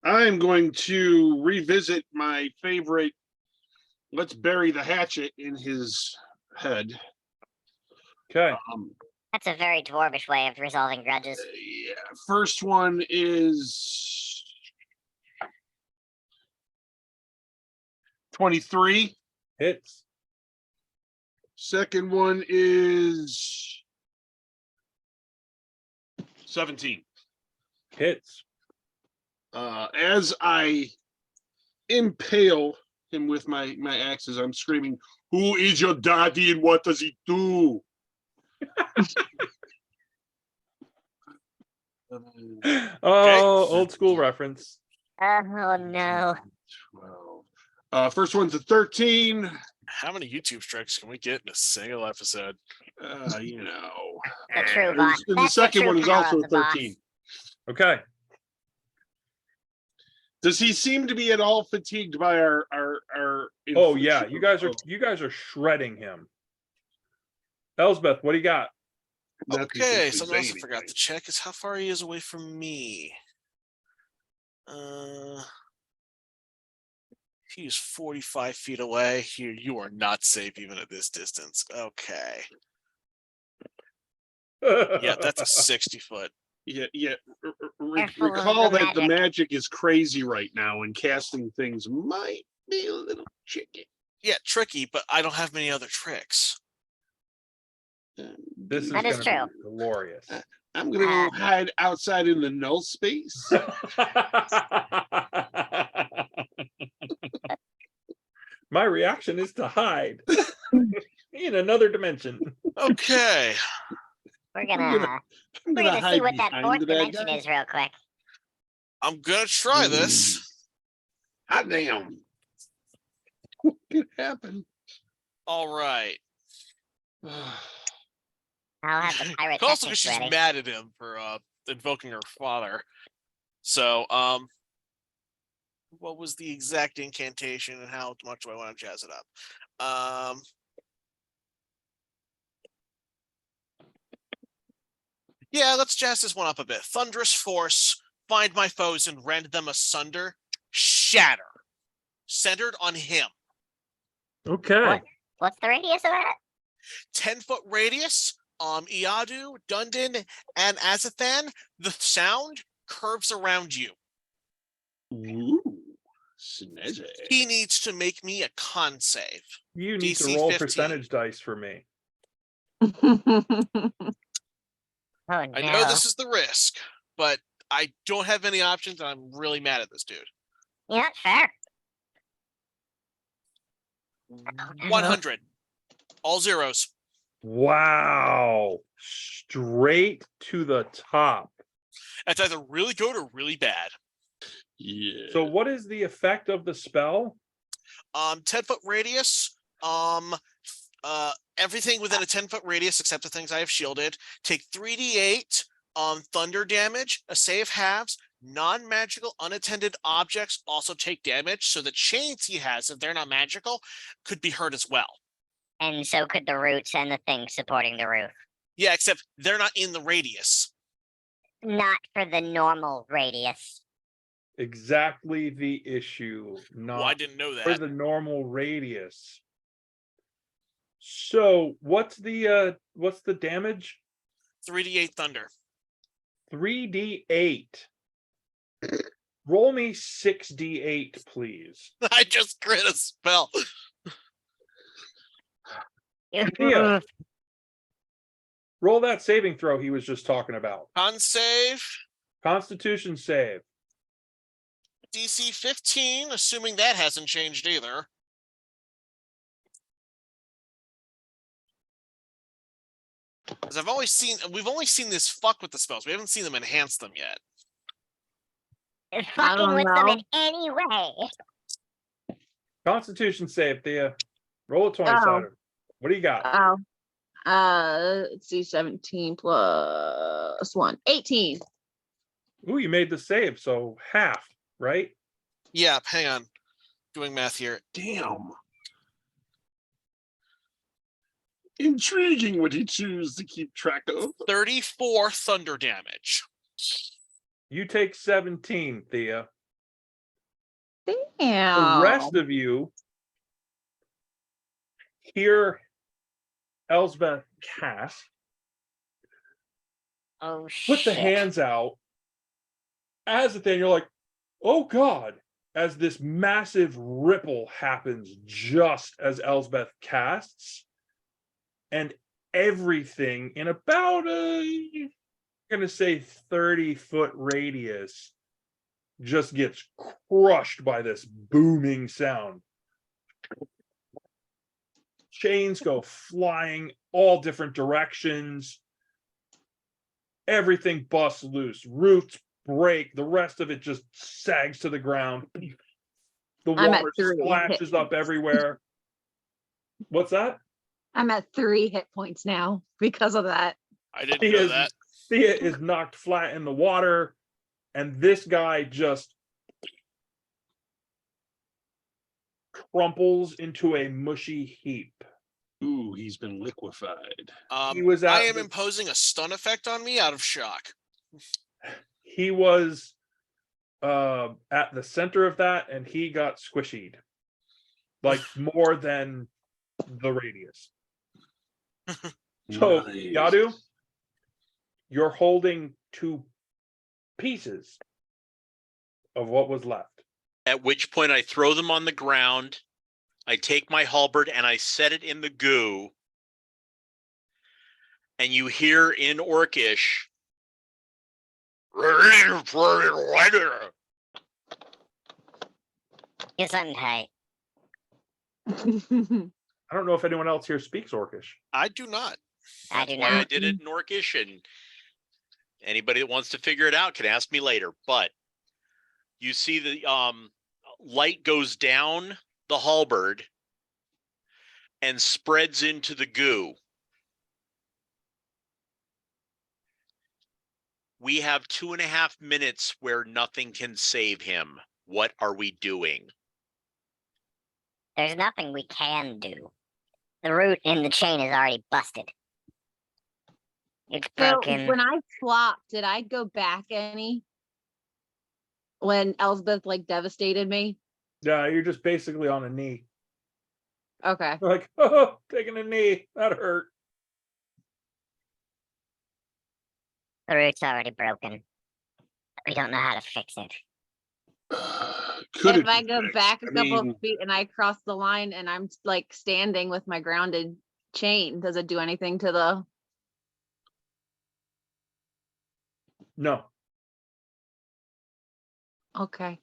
I'm going to revisit my favorite. Let's bury the hatchet in his head. Okay. That's a very dwarvish way of resolving grudges. Yeah. First one is 23. Hits. Second one is 17. Hits. As I impale him with my axes, I'm screaming, "Who is your daddy and what does he do?" Oh, old school reference. Oh no. 12. First one's a 13. How many YouTube strikes can we get in a single episode? You know. The true And bot. the That's the second true one is power also of a the boss. 13. Okay. Does he seem to be at all fatigued by our Oh yeah, infliction you guys are shredding him. Elsbeth, what do you got? not to Okay, simply something else say I forgot anything. to check is how far he is away from me. He is 45 feet away. Here, you are not safe even at this distance. Okay. Yeah, that's a 60 foot. Yeah. Careful of Recall the that the magic. magic is crazy right now, and casting things might be a little tricky. Yeah, tricky, but I don't have many other tricks. This is That is gonna true. be glorious. I'm gonna go hide outside in the null space. My reaction is to hide in another dimension. Okay. We're I'm gonna see hide what that behind fourth that dimension guy. is real quick. I'm gonna try this. Hot damn! What could happen? All right. I'll have the Also, because pyrotechnics she's ready. mad at him for invoking her father. So, what was the exact incantation and how much do I want to jazz it up? Yeah, let's jazz this one up a bit. Thunderous force, find my foes and rend them asunder, shatter. Centered on him. Okay. What's the radius of that? 10-foot radius. Iadu, Dundon, and Azathan, the sound curves around you. Ooh, snazzy. He needs to make me a con save. You need to DC roll 15. percentage dice for me. Oh no. I know this is the risk, but I don't have any options, and I'm really mad at this dude. Yeah, fair. 100. All zeros. Wow. Straight to the top. That's either really good or really bad. Yeah. So what is the effect of the spell? 10-foot radius. Everything within a 10-foot radius except the things I have shielded take 3d8 thunder damage. A save halves. Non-magical unattended objects also take damage, so the chains he has, if they're not magical, could be hurt as well. And so could the roots and the things supporting the roof. Yeah, except they're not in the radius. Not for the normal radius. Exactly the issue. Not Well, I didn't know for that. the normal radius. So what's the damage? 3d8 thunder. 3d8. Roll me 6d8, please. I just crit a spell. Thea, roll that saving throw he was just talking about. Con save. Constitution save. DC 15, assuming that hasn't changed either. Because we've only seen this fuck with the spells. We haven't seen them enhance them yet. It's I fucking don't with them in know. any way. Constitution save, Thea. Roll a 20 Oh. sider. What do you got? Oh. Let's see, 17 plus 1. 18. Ooh, you made the save, so half, right? Yeah, hang on. Doing math here. Damn. Intriguing what he chooses to keep track of. 34 thunder damage. You take 17, Thea. Damn. The rest of you hear Elsbeth cast, Oh put shit. the hands out. As a thing, you're like, oh God, as this massive ripple happens just as Elsbeth casts, and everything in about I'm gonna say 30-foot radius just gets crushed by this booming sound. Chains go flying all different directions. Everything busts loose. Roots break. The rest of it just sags to the ground. The I'm at water 3 splashes hit. up everywhere. What's that? I'm at 3 hit points now because of that. I didn't know that. Thea is knocked flat in the water, and this guy just crumples into a mushy heap. Ooh, he's been liquefied. He was I at am imposing a stun effect on me out of shock. He was at the center of that, and he got squishied, like more than the radius. So Nice. Yadu, you're holding 2 pieces of what was left. At which point I throw them on the ground. I take my halberd and I set it in the goo. And you hear in Orcish, Gesundheit. I don't know if anyone else here speaks Orcish. I do not. I do Why I not. did it in Orcish, and anybody that wants to figure it out can ask me later. But you see the light goes down the halberd and spreads into the goo. We have 2.5 minutes where nothing can save him. What are we doing? There's nothing we can do. The root in the chain is already busted. It's So broken. when I flopped, did I go back any? When Elsbeth like devastated me? Yeah, you're just basically on a knee. Okay. Like, oh, taking a knee. That hurt. The root's already broken. We don't know how to fix it. Could If it I be go fixed? back a I couple mean, of feet and I cross the line and I'm like standing with my grounded chain, does it do anything to the? No. Okay.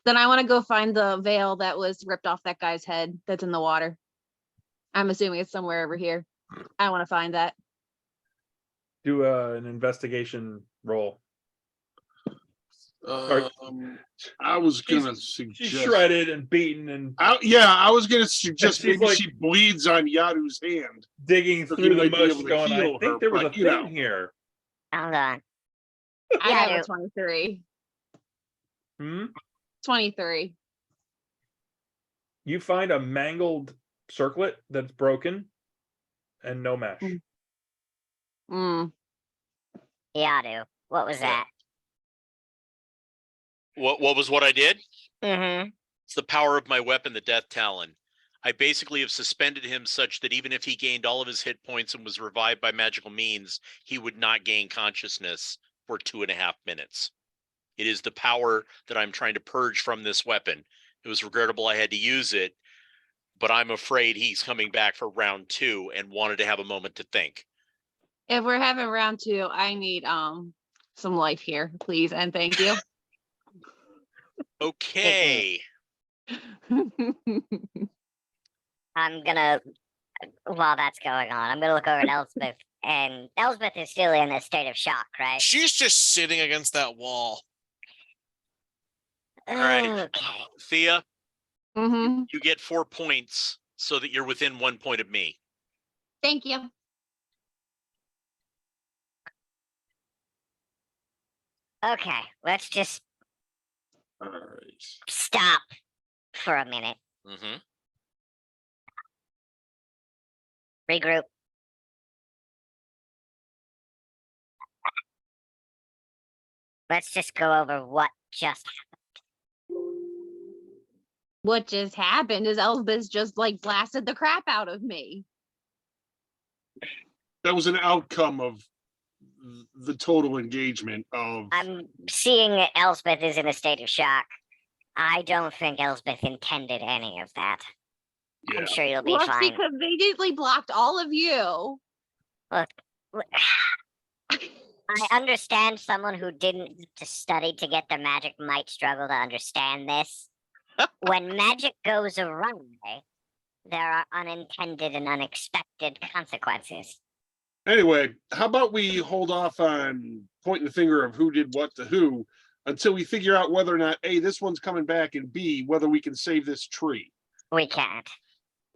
Then I want to go find the veil that was ripped off that guy's head that's in the water. I'm assuming it's somewhere over here. I want to find that. Do an investigation roll. I was gonna She's suggest. shredded and beaten and I was gonna suggest she's maybe like- she bleeds on Yadu's hand. digging So through he the might be mush, able to going, I heal think her, there was a but, you thing know. here. Hold on. I Yeah, have a dude. 23. Hmm? 23. You find a mangled circlet that's broken and no mesh. Mm. Yadu. What was that? What was what I did? Mm-hmm. It's the power of my weapon, the Death Talon. I basically have suspended him such that even if he gained all of his hit points and was revived by magical means, he would not gain consciousness for 2.5 minutes. It is the power that I'm trying to purge from this weapon. It was regrettable I had to use it, but I'm afraid he's coming back for round 2 and wanted to have a moment to think. If we're having round 2, I need some life here, please, and thank you. Okay. I'm gonna, while that's going on, I'm gonna look over at Elspeth, and Elspeth is still in a state of shock, right? She's just sitting against that wall. right. Okay. Thea, Hmm. you get 4 points so that you're within 1 point of me. Thank you. Okay, let's just All right. stop for a minute. Mm-hmm. Regroup. Let's just go over what just What just happened is Elspeth just like blasted the crap out of me. That was an outcome of the total engagement of. I'm seeing that Elspeth is in a state of shock. I don't think Elspeth intended any of that. Yeah. I'm sure you'll be Well, she fine. conveniently blocked all of you. I understand someone who didn't study to get their magic might struggle to understand this. When magic goes awry, there are unintended and unexpected consequences. Anyway, how about we hold off on pointing the finger of who did what to who until we figure out whether or not A, this one's coming back, and B, whether we can save this tree. We can't.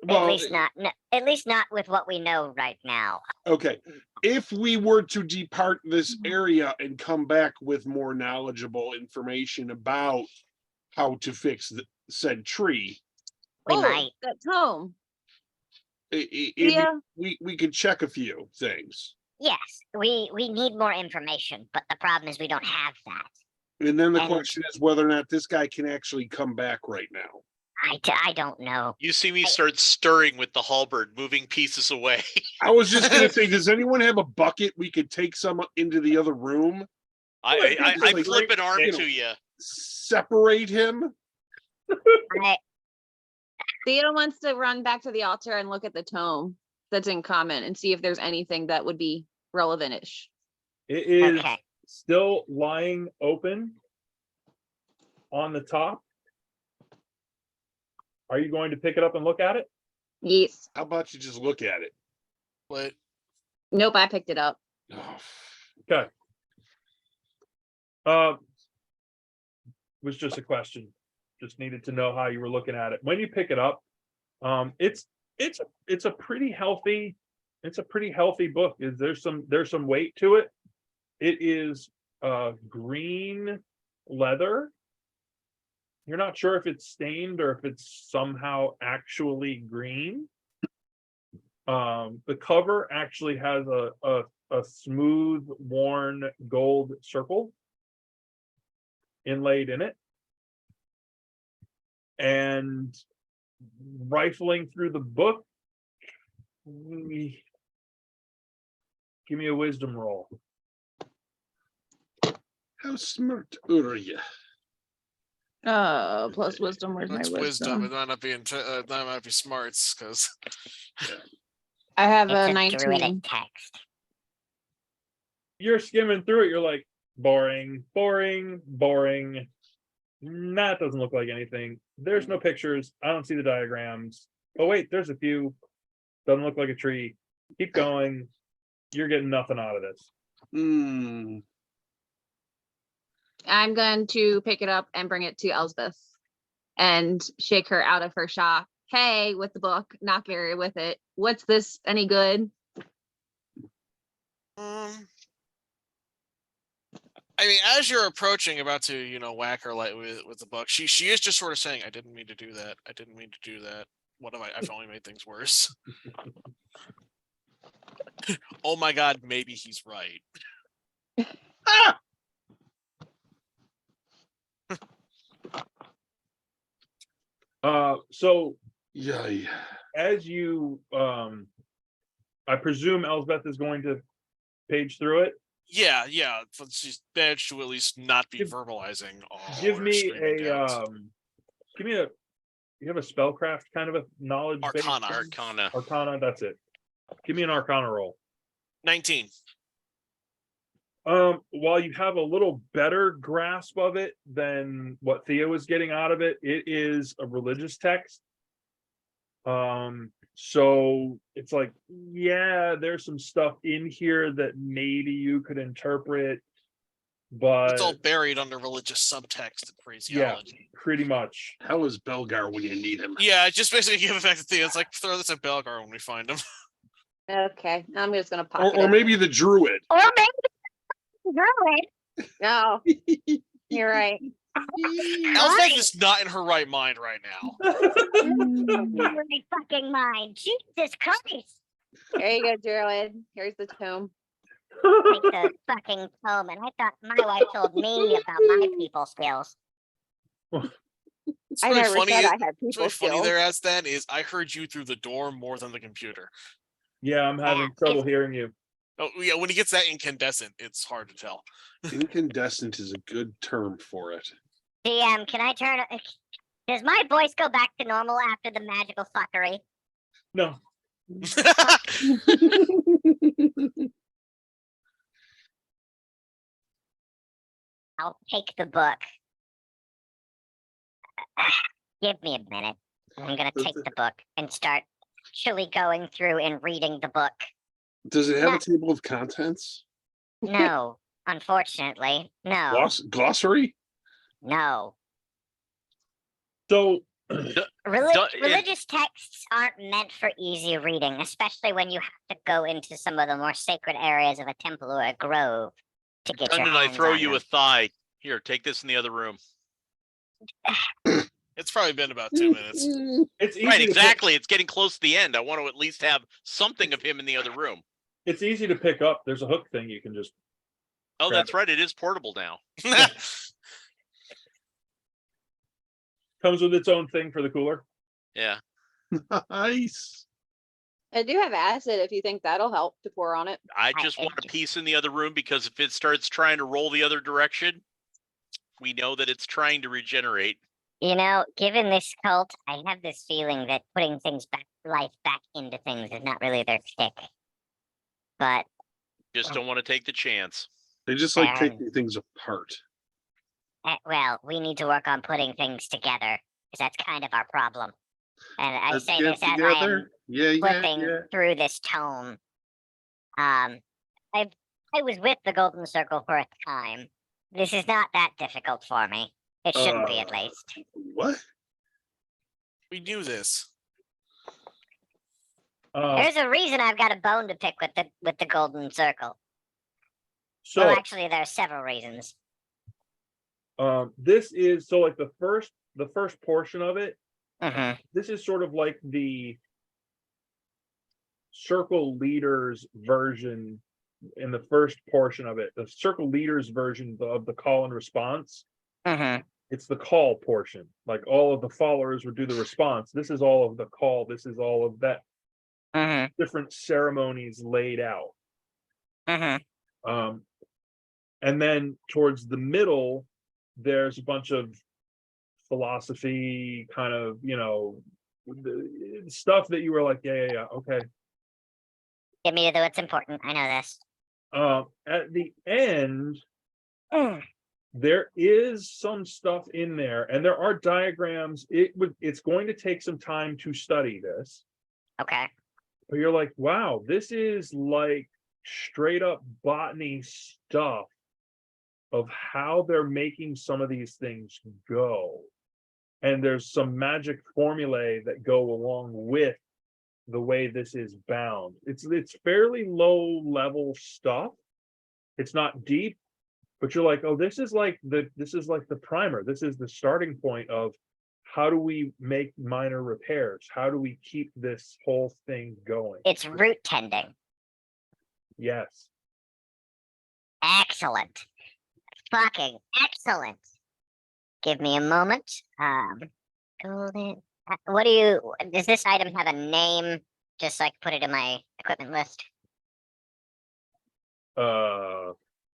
Well, at least not. No, at least not with what we know right now. okay. If we were to depart this area and come back with more knowledgeable information about how to fix said tree, We might. That's home. we could check a few things. Yes, we need more information, but the problem is we don't have that. And then the And- question is whether or not this guy can actually come back right now. I don't know. You see me start stirring with the halberd, moving pieces away. I was just gonna say, does anyone have a bucket we could take some into the other room? I Like, flip an arm you know, to you. Separate him? I, Theo wants to run back to the altar and look at the tome that's in common and see if there's anything that would be relevant-ish. It is Okay. still lying open on the top. Are you going to pick it up and look at it? Yes. How about you just look at it? But Nope, I picked it up. Oh, Okay. Was just a question. Just needed to know how you were looking at it. When you pick it up, it's a pretty healthy book. There's some weight to it. It is green leather. You're not sure if it's stained or if it's somehow actually green. The cover actually has a smooth worn gold circle inlaid in it. And rifling through the book, give me a wisdom roll. how smart are you? Plus wisdom. Where's my that's wisdom? wisdom. It might not be that might be smarts because I have it's a a 19. druidic text. You're skimming through it, you're like, boring. That doesn't look like anything. There's no pictures. I don't see the diagrams. Oh wait, there's a few. Doesn't look like a tree. Keep going. You're getting nothing out of this. Hmm. I'm going to pick it up and bring it to Elspeth and shake her out of her shock. Hey, with the book, not Gary with it. What's this any good? I mean, as you're approaching, about to, whack her light with the book, she is just sort of saying, "I didn't mean to do that. I didn't mean to do that. What have I've only made things worse." Oh my God, maybe he's right. Ah! So Yeah. as you I presume Elsbeth is going to page through it. Yeah, yeah. But she's managed to at least not be Give- verbalizing. Give her me screaming a downs. give me a. You have a spellcraft kind of a knowledge base? Arcana. Arcana. Arcana, that's it. Give me an Arcana roll. 19. While you have a little better grasp of it than what Theo was getting out of it, it is a religious text. So it's like, yeah, there's some stuff in here that maybe you could interpret, but It's all buried under religious subtext and yeah, phraseology. pretty much. How is Belgar when you need him? Yeah, just basically give it back to Theo. It's like throw this at Belgar when we find him. Okay, I'm just gonna pocket Or it. maybe the druid. Or maybe druid. No, you're right. Elspeth is not in her right mind right now. My fucking mind. Jesus Christ. There you go, Druid. Here's the tome. Take the fucking tome, and I thought my wife told me about my people skills. It's I really never funny. said I had It's people really funny skills. there, as then is I heard you through the door more than the computer. Yeah, I'm having trouble hearing you. Oh yeah, when he gets that incandescent, it's hard to tell. Incandescent is a good term for it. DM, can I turn? Does my voice go back to normal after the magical fuckery? No. I'll take the book. Give me a minute. I'm gonna take the book and start actually going through and reading the book. Does it have No. a table of contents? No, unfortunately, no, Glossary? no. So Religious texts aren't meant for easy reading, especially when you have to go into some of the more sacred areas of a temple or a grove to get your Dundon, I hands throw on you them. a thigh. Here, take this in the other room. It's probably been about 2 minutes. it's easy Right, to pick- exactly. It's getting close to the end. I want to at least have something of him in the other room. it's easy to pick up. There's a hook thing you can just Oh, Grab that's right. It is portable now. comes with its own thing for the cooler. Yeah. Nice. I do have acid if you think that'll help to pour on it. I just want a piece in the other room because if it starts trying to roll the other direction, we know that it's trying to regenerate. You know, given this cult, I have this feeling that putting things life back into things is not really their stick. But Just don't want to take the chance. They just like Um, taking things apart. well, we need to work on putting things together because that's kind of our problem. And I Let's say get this as I am together. Yeah, flipping through this tome. I was with the Golden Circle for a time. This is not that difficult for me. It shouldn't be, at least. What? We knew this. There's a reason I've got a bone to pick with the Golden Circle. So Well, actually, there are several reasons. this is so like the first portion of it. Mm-hmm. This is sort of like the circle leaders version in the first portion of it. The circle leaders version of the call and response. Mm-hmm. It's the call portion. Like all of the followers would do the response. This is all of the call. This is all of that Mm-hmm. different ceremonies laid out. Mm-hmm. And then towards the middle, there's a bunch of philosophy kind of, stuff that you were like, yeah, okay. Get me to do what's important. I know this. At the end, Mm. there is some stuff in there, and there are diagrams. It's going to take some time to study this, Okay. but you're like, wow, this is like straight up botany stuff of how they're making some of these things go. And there's some magic formulae that go along with the way this is bound. It's fairly low level stuff. It's not deep, but you're like, oh, this is like the primer. This is the starting point of how do we make minor repairs? How do we keep this whole thing going? It's root tending. Yes. Excellent. Fucking excellent. Give me a moment. Golden. What do you? Does this item have a name? Just so I can put it in my equipment list.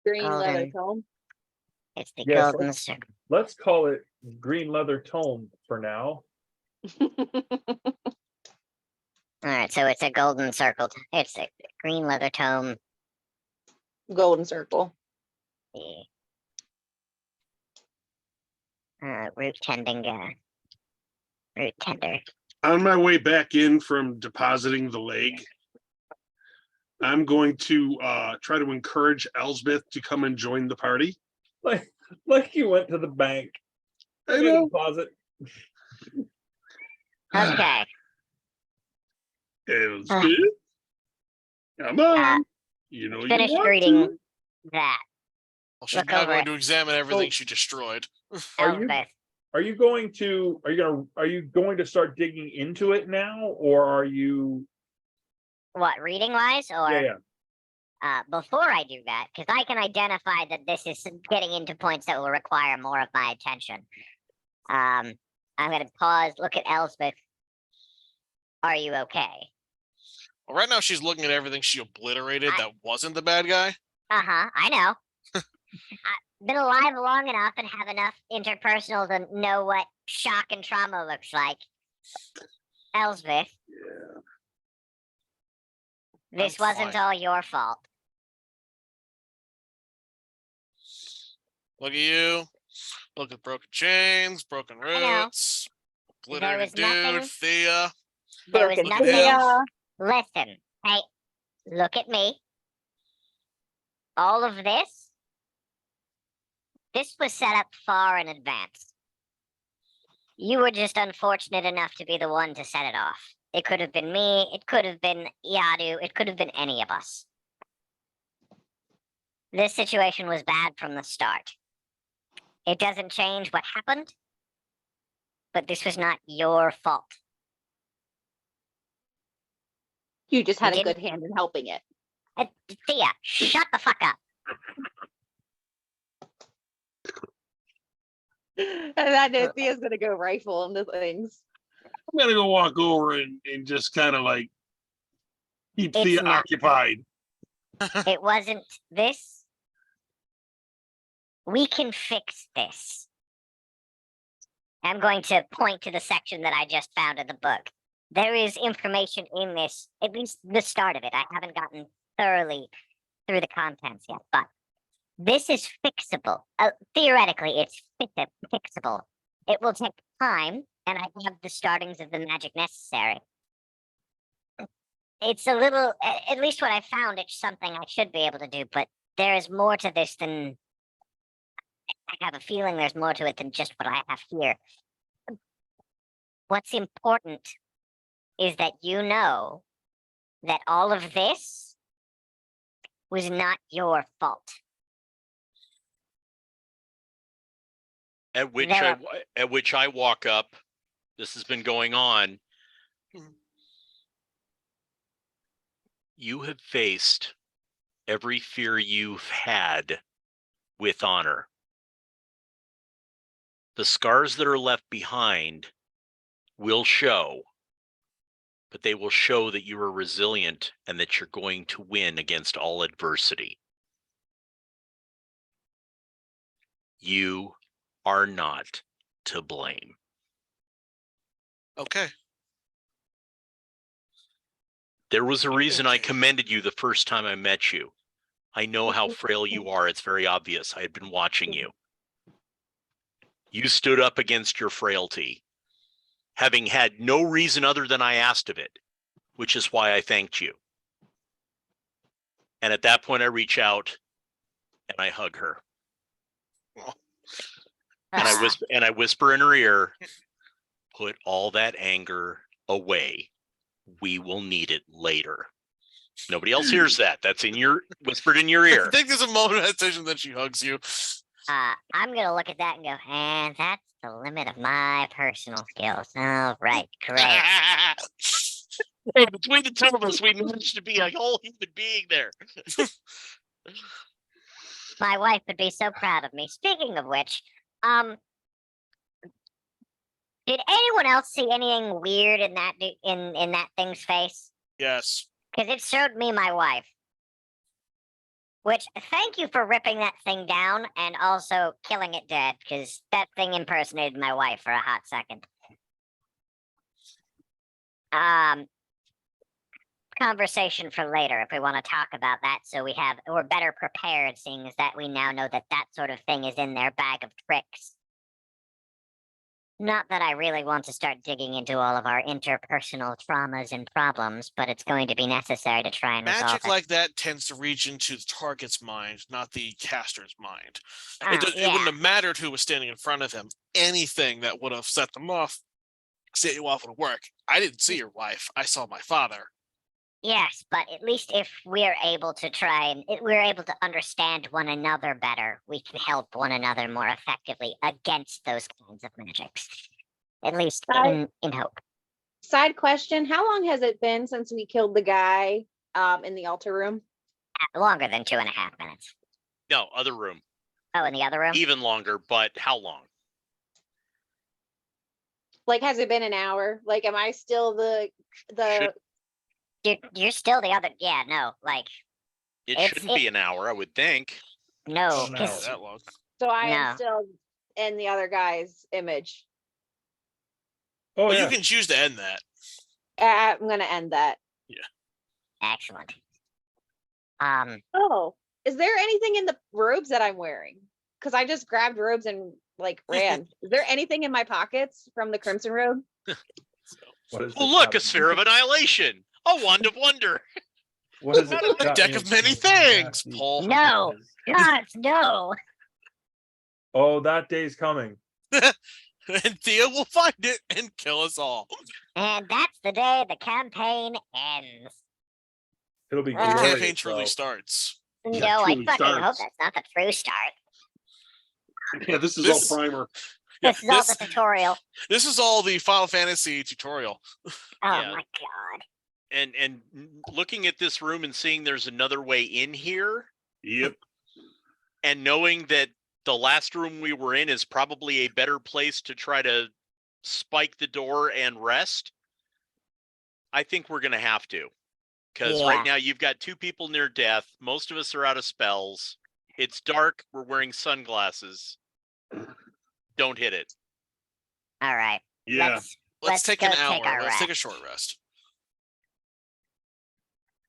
Green leather golden. tome. It's the Yes, golden circle. let's call it green leather tome for now. All right, so it's a golden circle. It's a green leather tome. Golden circle. The root tending. Root tender. On my way back in from depositing the leg, I'm going to try to encourage Elsbeth to come and join the party. Like you went to the bank. I Go know. deposit. Okay. Elsbeth, come on. You know you Finished want reading to. that. Well, she's Look now over going it. to examine everything Oh. she destroyed. Are you Elspeth. are you going to start digging into it now, or are you? What, reading wise? Or Yeah. before I do that, because I can identify that this is getting into points that will require more of my attention. I'm going to pause, look at Elspeth. Are you okay? Well, right now she's looking at everything she obliterated I- that wasn't the bad guy. I know. I've been alive long enough and have enough interpersonal to know what shock and trauma looks like. Elspeth, Yeah. this I'm wasn't fine. all your fault. Look at you. Look at broken chains, broken know. roots, There obliterated was dude, nothing- Thea. There was Broken Look at nothing. him. Listen, hey, look at me. All of this was set up far in advance. You were just unfortunate enough to be the one to set it off. It could have been me, it could have been Yadu, it could have been any of us. This situation was bad from the start. It doesn't change what happened, but this was not your fault. You just had a didn't- good hand in helping it. Thea, shut the fuck up. And that Thea's gonna go rifle into things. I'm gonna go walk over and just kind of like keep It's Thea not- occupied. It wasn't this. We can fix this. I'm going to point to the section that I just found in the book. There is information in this, at least the start of it. I haven't gotten thoroughly through the contents yet, but this is fixable. Theoretically, it's fixable. It will take time, and I have the startings of the magic necessary. It's a little, at least what I found, it's something I should be able to do, but there is more to this than, I have a feeling there's more to it than just what I have here. What's important is that you know that all of this was not your fault. At which There at which I walk up. This has been going on. Mhm. You have faced every fear you've had with honor. The scars that are left behind will show, but they will show that you are resilient and that you're going to win against all adversity. You are not to blame. Okay. There was a reason I Okay. commended you the first time I met you. I know how frail you are. It's very obvious. I had been watching you. You stood up against your frailty, having had no reason other than I asked of it, which is why I thanked you. And at that point, I reach out and I hug her. And I whisper in her ear, put all that anger away. We will need it later. Nobody else hears that. That's whispered in your I ear. think there's a moment of hesitation, then she hugs you. I'm gonna look at that and go, and that's the limit of my personal skills. All right, great. Hey, between the two of us, we managed to be a whole human being there. My wife would be so proud of me. Speaking of which, did anyone else see anything weird in that in that thing's face? Yes. Because it showed me my wife. Which, thank you for ripping that thing down and also killing it dead, because that thing impersonated my wife for a hot second. Conversation for later if we want to talk about that, so we're better prepared, seeing as that we now know that that sort of thing is in their bag of tricks. Not that I really want to start digging into all of our interpersonal traumas and problems, but it's going to be necessary to try and resolve Magic it. like that tends to reach into the target's mind, not the caster's mind. Oh, It yeah. wouldn't have mattered who was standing in front of him. Anything that would have set them off, set you off would work. I didn't see your wife. I saw my father. Yes, but at least if we're able to we're able to understand one another better, we can help one another more effectively against those kinds of magics. At least in hope. Side question: how long has it been since we killed the guy in the altar room? Longer than 2.5 minutes. No, other room. Oh, in the other room? Even longer, but how long? Like, has it been an hour? Like, am I still the You're still the other. Yeah, no, like It It's- shouldn't be an hour, I would think. no, an because hour. That long. so I No. am still in the other guy's image? Oh Well, yeah. you can choose to end that. I'm gonna end that. excellent. Oh, is there anything in the robes that I'm wearing? Because I just grabbed robes and like ran. Is there anything in my pockets from the crimson robe? What is Oh, this look, got- a sphere of annihilation. A wand of wonder. What is it? A deck of many things, Paul. No. God, no. Oh, that day's coming. And Thea will find it and kill us all. And that's the day the campaign ends. It'll be Well, The glorious. campaign truly though. starts. No, Yeah, I truly fucking hope starts. that's not the true start. Yeah, this is This- all primer. Yeah, This is all the tutorial. this is all the Final Fantasy tutorial. Oh Yeah. my god. And looking at this room and seeing there's another way in here, Yep. and knowing that the last room we were in is probably a better place to try to spike the door and rest, I think we're going to have to. Because Yeah. right now you've got 2 people near death. Most of us are out of spells. It's dark. We're wearing sunglasses. Don't hit it. All right. Yeah. Let's take go an hour. take our Let's take a rest. short rest.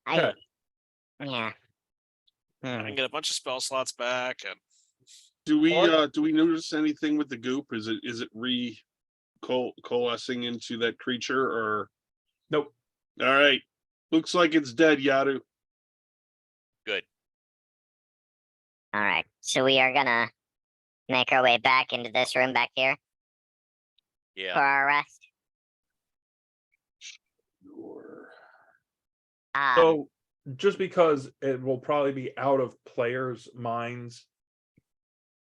Okay. Yeah. I can get a bunch of spell slots back, and Do we notice anything with the goop? Is it coalescing into that creature or? Nope. All right. Looks like it's dead, Yaru. Good. All right. So we are gonna make our way back into this room back here Yeah. for our rest. So just because it will probably be out of players' minds,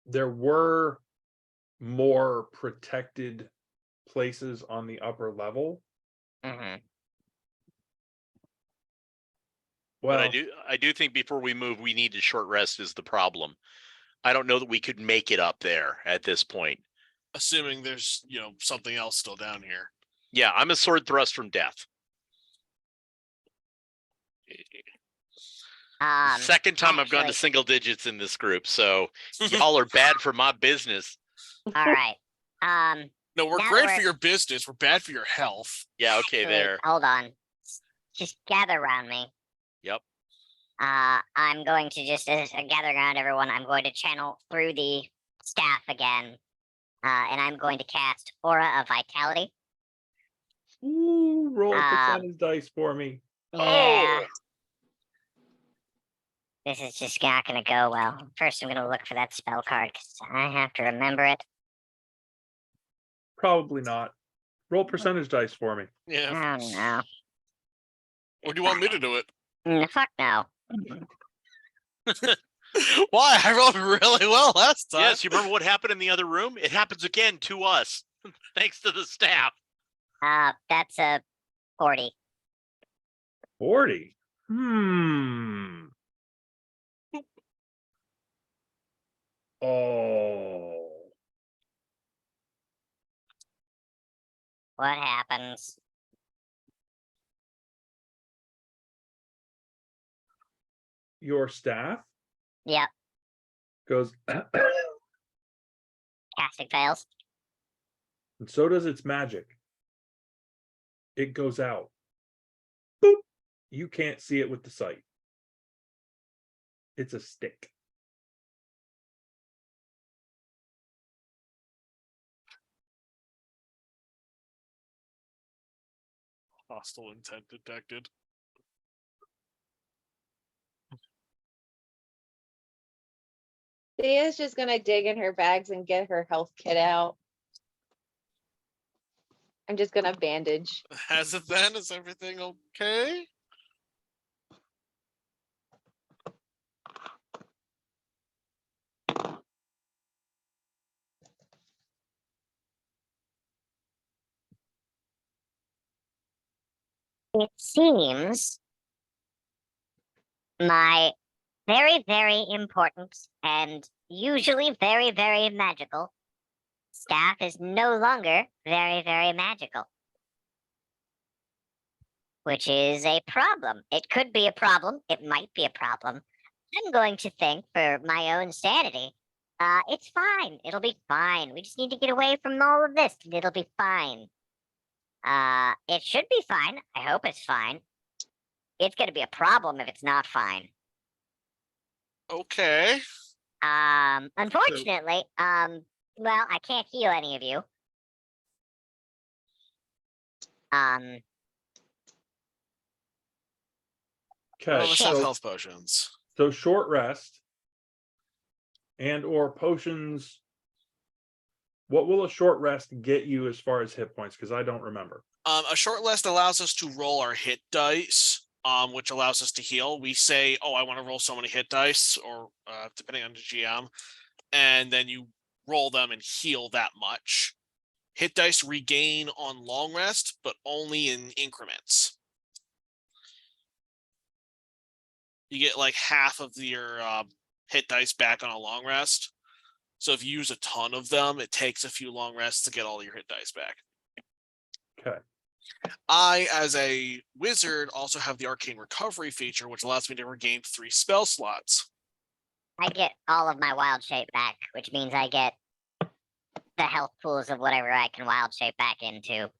there were more protected places on the upper level. mhm. But Well, I do think before we move, we need a short rest is the problem. I don't know that we could make it up there at this point. assuming there's something else still down here. Yeah, I'm a sword thrust from death. Second time I've gone to actually- single digits in this group, so y'all are bad for my business. All right. No, we're Now that great we're- for your business. We're bad for your health. Yeah, okay, actually, there. hold on. Just gather around me. Yep. I'm going to just gather around everyone. I'm going to channel through the staff again, and I'm going to cast Aura of Vitality. ooh, roll a Ah. percentage dice for me. Yeah. Oh. This is just not going to go well. First, I'm going to look for that spell card because I have to remember it. Probably not. Roll percentage dice for me. Yeah. Oh no. Or do you want me to do it? Fuck no. Why? I rolled really well last time. Yes, you remember what happened in the other room? It happens again to us, thanks to the staff. That's a 40. 40. Oh. What happens? Your staff Yep. Goes, Casting fails. and so does its magic. It goes out. Boop. You can't see it with the sight. It's a stick. Hostile intent detected. Thea's just gonna dig in her bags and get her health kit out. I'm just gonna bandage. Has it then? Is everything okay? It seems my very, very important and usually very, very magical staff is no longer very, very magical. Which is a problem. It could be a problem. It might be a problem. I'm going to think, for my own sanity, it's fine. It'll be fine. We just need to get away from all of this, and it'll be fine. It should be fine. I hope it's fine. It's going to be a problem if it's not fine. Okay. Unfortunately, well, I can't heal any of you. None Okay, of us have so, health potions. so short rest and or potions. What will a short rest get you as far as hit points? Because I don't remember. A short rest allows us to roll our hit dice, which allows us to heal. We say, "Oh, I want to roll so many hit dice," or depending on the GM, and then you roll them and heal that much. Hit dice regain on long rest, but only in increments. You get like half of your hit dice back on a long rest. So if you use a ton of them, it takes a few long rests to get all your hit dice back. Okay. I, as a wizard, also have the arcane recovery feature, which allows me to regain 3 spell slots. I get all of my wild shape back, which means I get the health pools of whatever I can wild shape back into,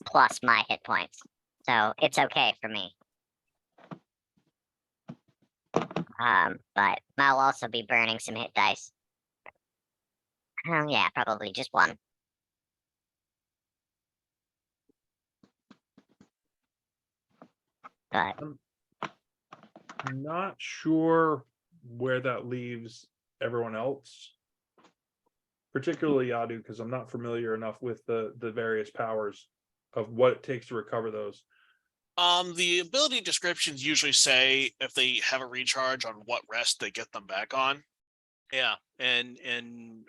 plus my hit points. So it's okay for me. But I'll also be burning some hit dice. Oh yeah, probably just one. But I'm not sure where that leaves everyone else, particularly Yadu, because I'm not familiar enough with the various powers of what it takes to recover those. The ability descriptions usually say if they have a recharge on what rest they get them back on. Yeah, and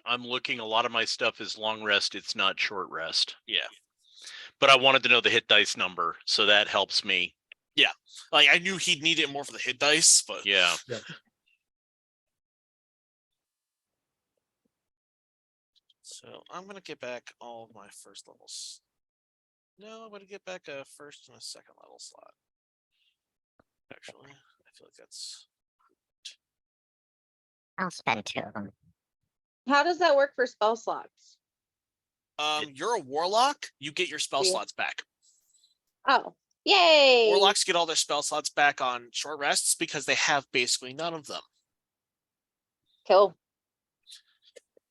I'm looking. A lot of my stuff is long rest. It's not short rest. Yeah. But I wanted to know the hit dice number, so that helps me. Yeah. Like I knew he'd need it more for the hit dice, but Yeah. So I'm gonna get back all of my first levels. No, I'm gonna get back a first and a second level slot. Actually, I feel like that's I'll spend 2 of them. How does that work for spell slots? you're a warlock, you get your spell Yeah. slots back. Oh, yay! Warlocks get all their spell slots back on short rests because they have basically none of them. Cool.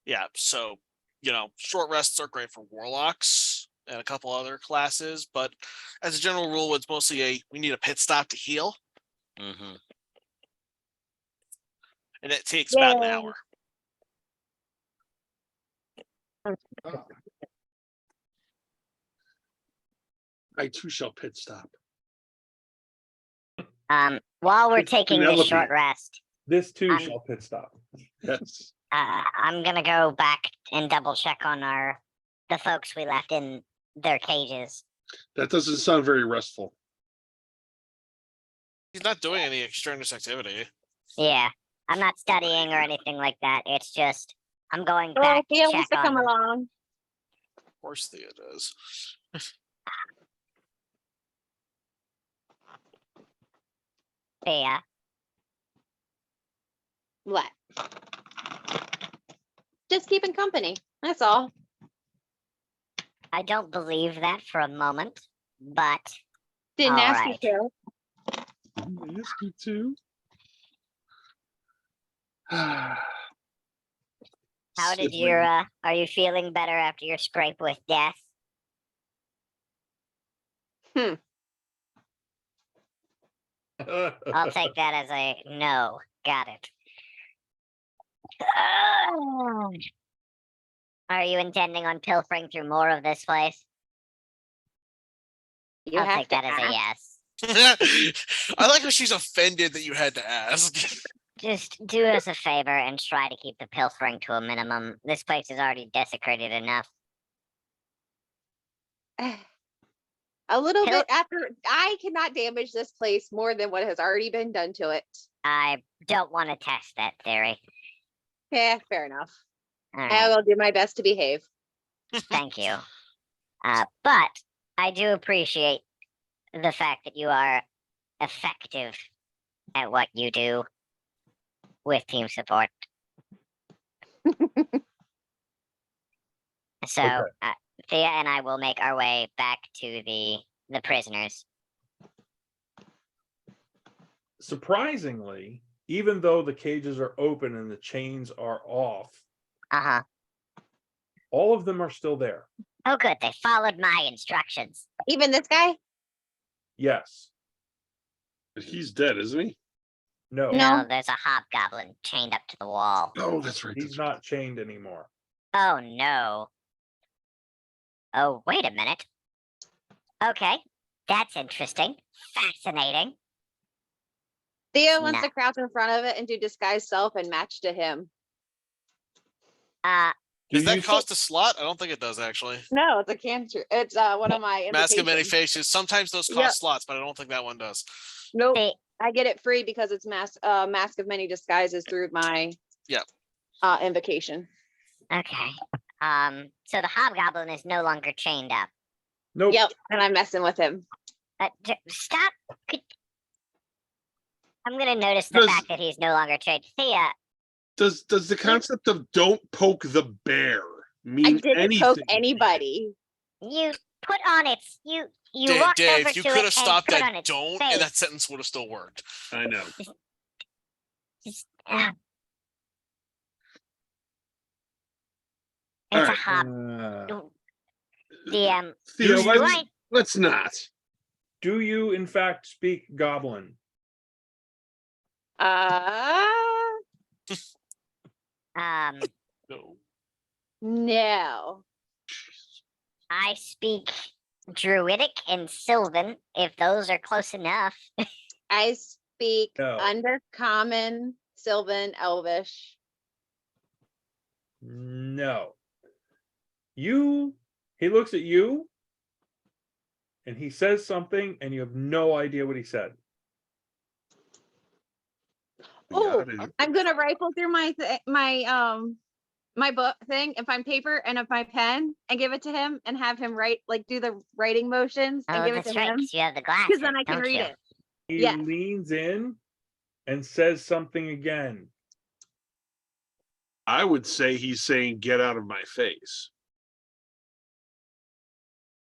Yeah, so short rests are great for warlocks and a couple other classes, but as a general rule, it's mostly we need a pit stop to heal, Mm-hmm. and it takes about an Yay. hour. I too shall pit stop. While we're It's taking this Penelope. short rest, This too I'm- shall pit stop. Yes. I'm gonna go back and double check on the folks we left in their cages. That doesn't sound very restful. He's not doing any extraneous activity. Yeah, I'm not studying or anything like that. It's just I'm going Well, back Thea to wants check to come on them. along. Of course, Thea does. Yeah, What? Just keeping company. That's all. I don't believe that for a moment, but Didn't All ask right. you Ask you to. how did your are you feeling better after your scrape with death? I'll take that as a no. Got it. Are you intending on pilfering through more of this place? to. You I'll have take to that as a ask. yes. I like how she's offended that you had to ask. Just do us a favor and try to keep the pilfering to a minimum. This place is already desecrated enough. A little Pil- bit after I cannot damage this place more than what has already been done to it. I don't want to test that theory. Yeah, fair enough. All I right, will do my best to behave. thank you. But I do appreciate the fact that you are effective at what you do with team support. So, Okay. Thea and I will make our way back to the prisoners. Surprisingly, even though the cages are open and the chains are off, Uh-huh. all of them are still there. Oh, good. They followed my instructions. Even this guy? Yes. But he's dead, isn't he? No. No, there's a hobgoblin chained up to the wall. Oh, that's right. He's not chained anymore. Oh, no. Oh, wait a minute. Okay, that's interesting. Fascinating. Theo wants No. to crouch in front of it and do disguise self and match to him. Does Do you that cost a slot? I don't think it does actually. No, it's a cancer. It's one of my Mask of many invitations. faces. Sometimes those cost Yep. slots, but I don't think that one does. Nope. See, I get it free because it's mask of many disguises through my Yep. invocation. okay. So the hobgoblin is no longer chained up. Nope. Yep, and I'm messing with him. Stop. I'm gonna notice the Does- fact that he's no longer chained. Thea, Does the concept of "don't poke the bear" I mean didn't anything? poke to you? anybody. you put on its you Dave, walked over Dave, you to could it have and stopped put on that its don't, face. and that sentence would have still worked. I know. Just, All it's a right. hob. The Theo, Do you- let's not. Do you in fact speak goblin? No. No. I speak Druidic and Sylvan, if those are close enough. I speak No. Undercommon, Sylvan, Elvish. No. He looks at you and he says something and you have no idea what he said. Oh, Got it. I'm gonna rifle through my book thing and find paper and my pen and give it to him and have him write, like, do the writing motions and Oh, give it that's to right, him 'cause you have the glasses, because then I can don't read you? it. He Yes. leans in and says something again. I would say he's saying, "Get out of my face."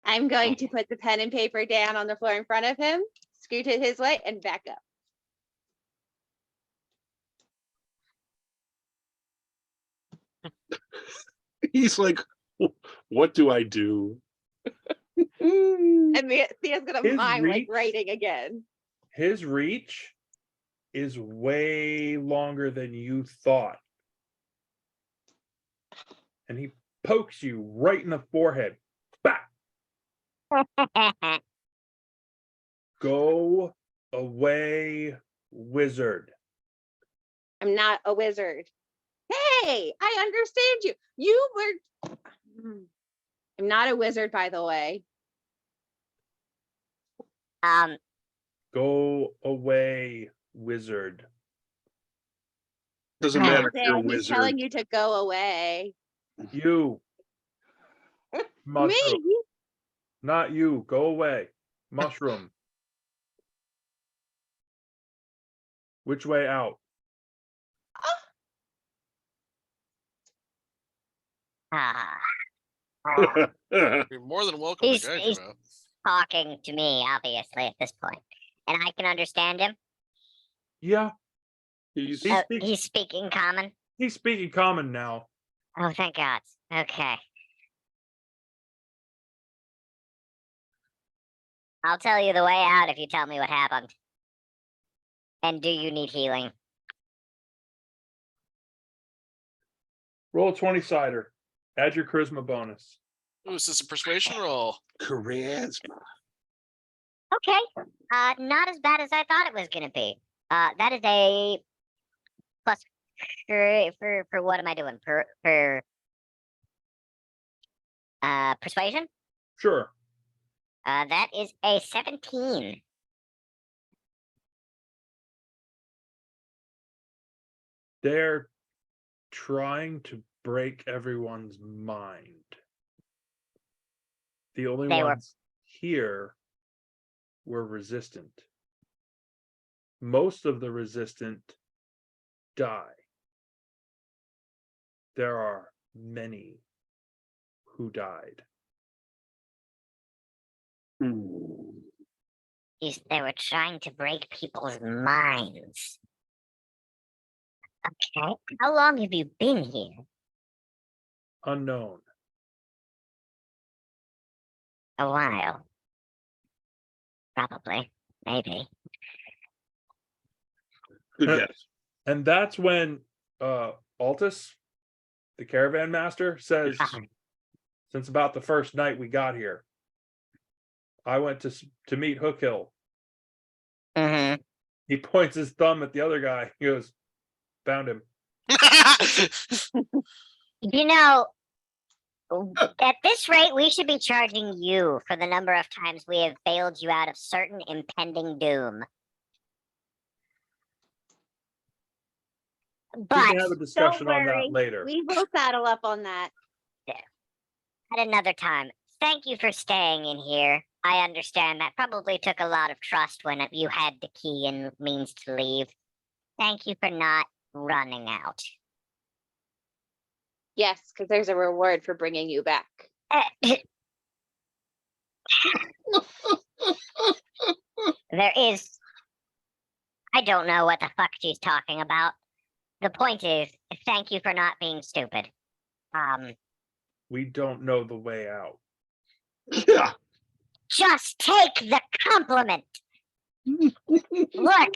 I'm going to put the pen and paper down on the floor in front of him, scoot it his way, and back up. He's like, "What do I do?" And Thea's gonna His mime like reach- writing again. His reach is way longer than you thought. And he pokes you right in the forehead. Bah! Go away, wizard. I'm not a wizard. Hey, I understand you. You were. I'm not a wizard, by the way. Go away, wizard. Doesn't Oh, matter if Okay, you're a I'm just wizard. telling you to go away. You. Mushroom. Me? Not you. Go away. Mushroom. Which way out? Ah, You're more than welcome He's- to guide he's- you out. talking to me, obviously, at this point, and I can understand him. Yeah, He's He speaks- He's speaking common. he's speaking common now. Oh, thank God. Okay. I'll tell you the way out if you tell me what happened. And do you need healing? Roll a 20-sider. Add your charisma bonus. Ooh, is this a persuasion roll? charisma. Okay. Not as bad as I thought it was gonna be. That is a plus for what am I doing? For persuasion? Sure. That is a 17. They're trying to break everyone's mind. The only They were- ones here were resistant. Most of the resistant die. There are many who died. Hmm. They were trying to break people's minds. Okay. How long have you been here? Unknown. A while. Probably. Maybe. Good Uh, guess. And that's when Altus, the caravan master, says, since about the first night we got here, I went to meet Hook Hill. Mm-hmm. He points his thumb at the other guy. He goes, found him. You know, at this rate, we should be charging you for the number of times we have bailed you out of certain impending doom. We But can have a discussion on worry. that later. We will saddle up on that. at another time, thank you for staying in here. I understand that probably took a lot of trust when you had the key and means to leave. Thank you for not running out. Yes, because there's a reward for bringing you back. There is. I don't know what the fuck she's talking about. The point is, thank you for not being stupid. We don't know the way out. Yeah. Just take the compliment. Look,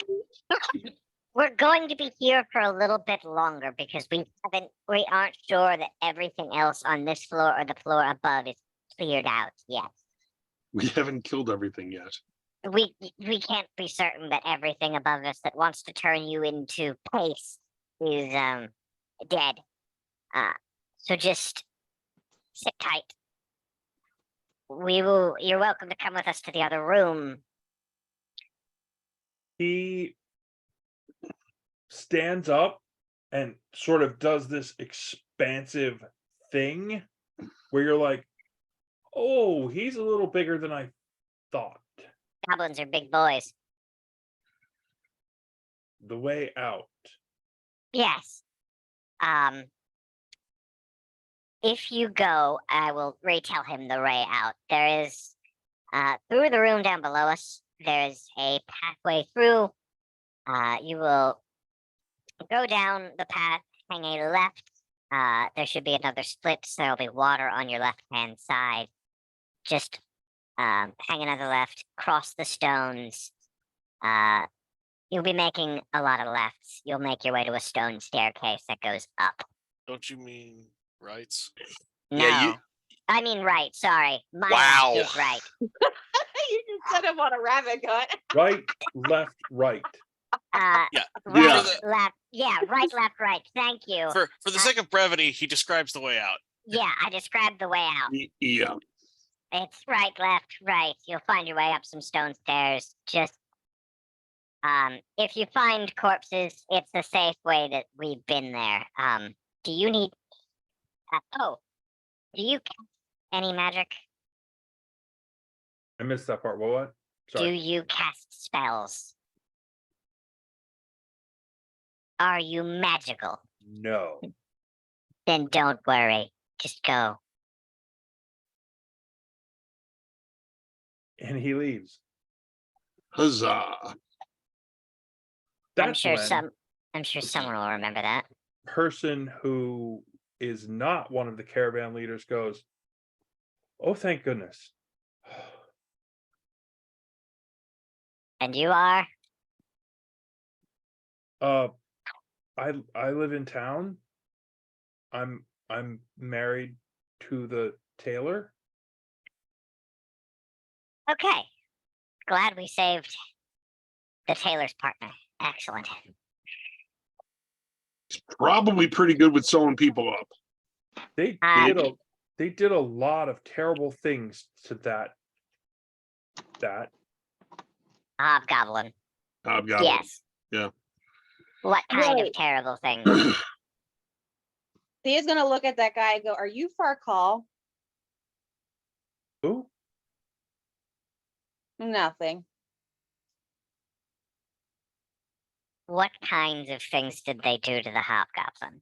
we're going to be here for a little bit longer because we aren't sure that everything else on this floor or the floor above is cleared out yet. We haven't killed everything yet. We can't be certain that everything above us that wants to turn you into paste is dead. So just sit tight. You're welcome to come with us to the other room. He stands up and sort of does this expansive thing where you're like, oh, he's a little bigger than I thought. Goblins are big boys. The way out. Yes. If you go, I will retell him the way out. There is, through the room down below us, there is a pathway through. You will go down the path, hang a left. There should be another split, so there'll be water on your left-hand side. Just hang another left, cross the stones. You'll be making a lot of lefts. You'll make your way to a stone staircase that goes up. Don't you mean rights? No, Yeah, I mean right. Sorry, my Wow. left is right. You just set him on a rabbit gut. Right, left, right. Right, Yeah. left. Yeah, right, left, right. Thank you. For the sake of brevity, he describes the way out. Yeah, I described the way out. Yeah. It's right, left, right. You'll find your way up some stone stairs. Just, if you find corpses, it's the safe way that we've been there. Do you need? Do you cast any magic? I missed that part. What? Do Sorry. you cast spells? Are you magical? No. Then don't worry. Just go. And he leaves. Huzzah. That's when I'm sure someone will remember that. person who is not one of the caravan leaders goes, "Oh, thank goodness." And you are? I live in town. I'm married to the tailor. Okay. Glad we saved the tailor's partner. Excellent. Probably pretty good with sewing people up. They Uh, did a lot of terrible things to that. Hobgoblin. Hobgoblin. Yes. Yeah. What kind of Right. terrible things? Thea's gonna look at that guy and go, "Are you Farkall?" Who? Nothing. What kinds of things did they do to the hobgoblin?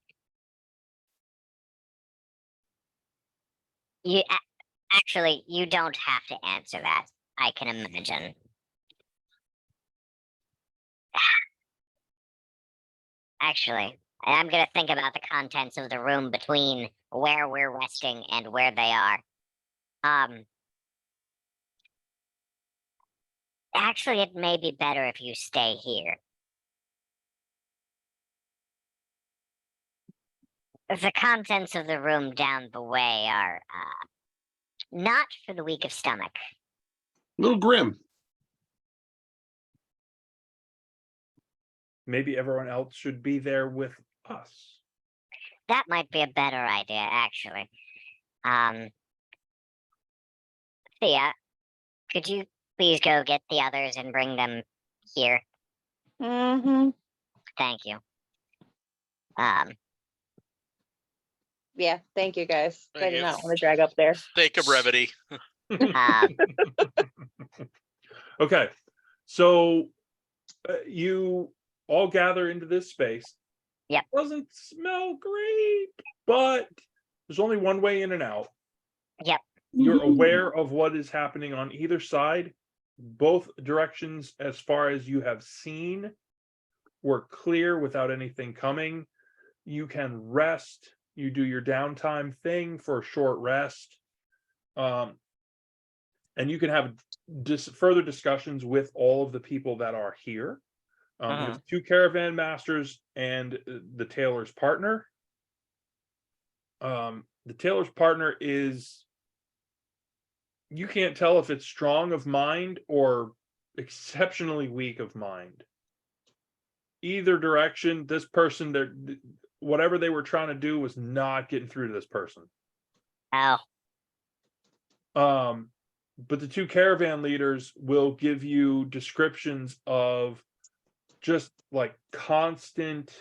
You actually, you don't have to answer that. I can imagine. Actually, I'm gonna think about the contents of the room between where we're resting and where they are. Actually, it may be better if you stay here. The contents of the room down the way are not for the weak of stomach. Little grim. Maybe everyone else should be there with us. That might be a better idea, actually. Thea, could you please go get the others and bring them here? Mm-hmm. Thank you. Yeah, thank you guys. I Thank did you. not want to drag up there. Sake of brevity. Okay, so you all gather into this space. Yep. Doesn't smell great, but there's only one way in and out. Yep. You're aware of what is happening on either side. Both directions, as far as you have seen, were clear without anything coming. You can rest. You do your downtime thing for a short rest. And you can have further discussions with all of the people that are here. You have two caravan masters and the tailor's partner. The tailor's partner is, you can't tell if it's strong of mind or exceptionally weak of mind. Either direction, this person, whatever they were trying to do was not getting through to this person. Oh, But the two caravan leaders will give you descriptions of just like constant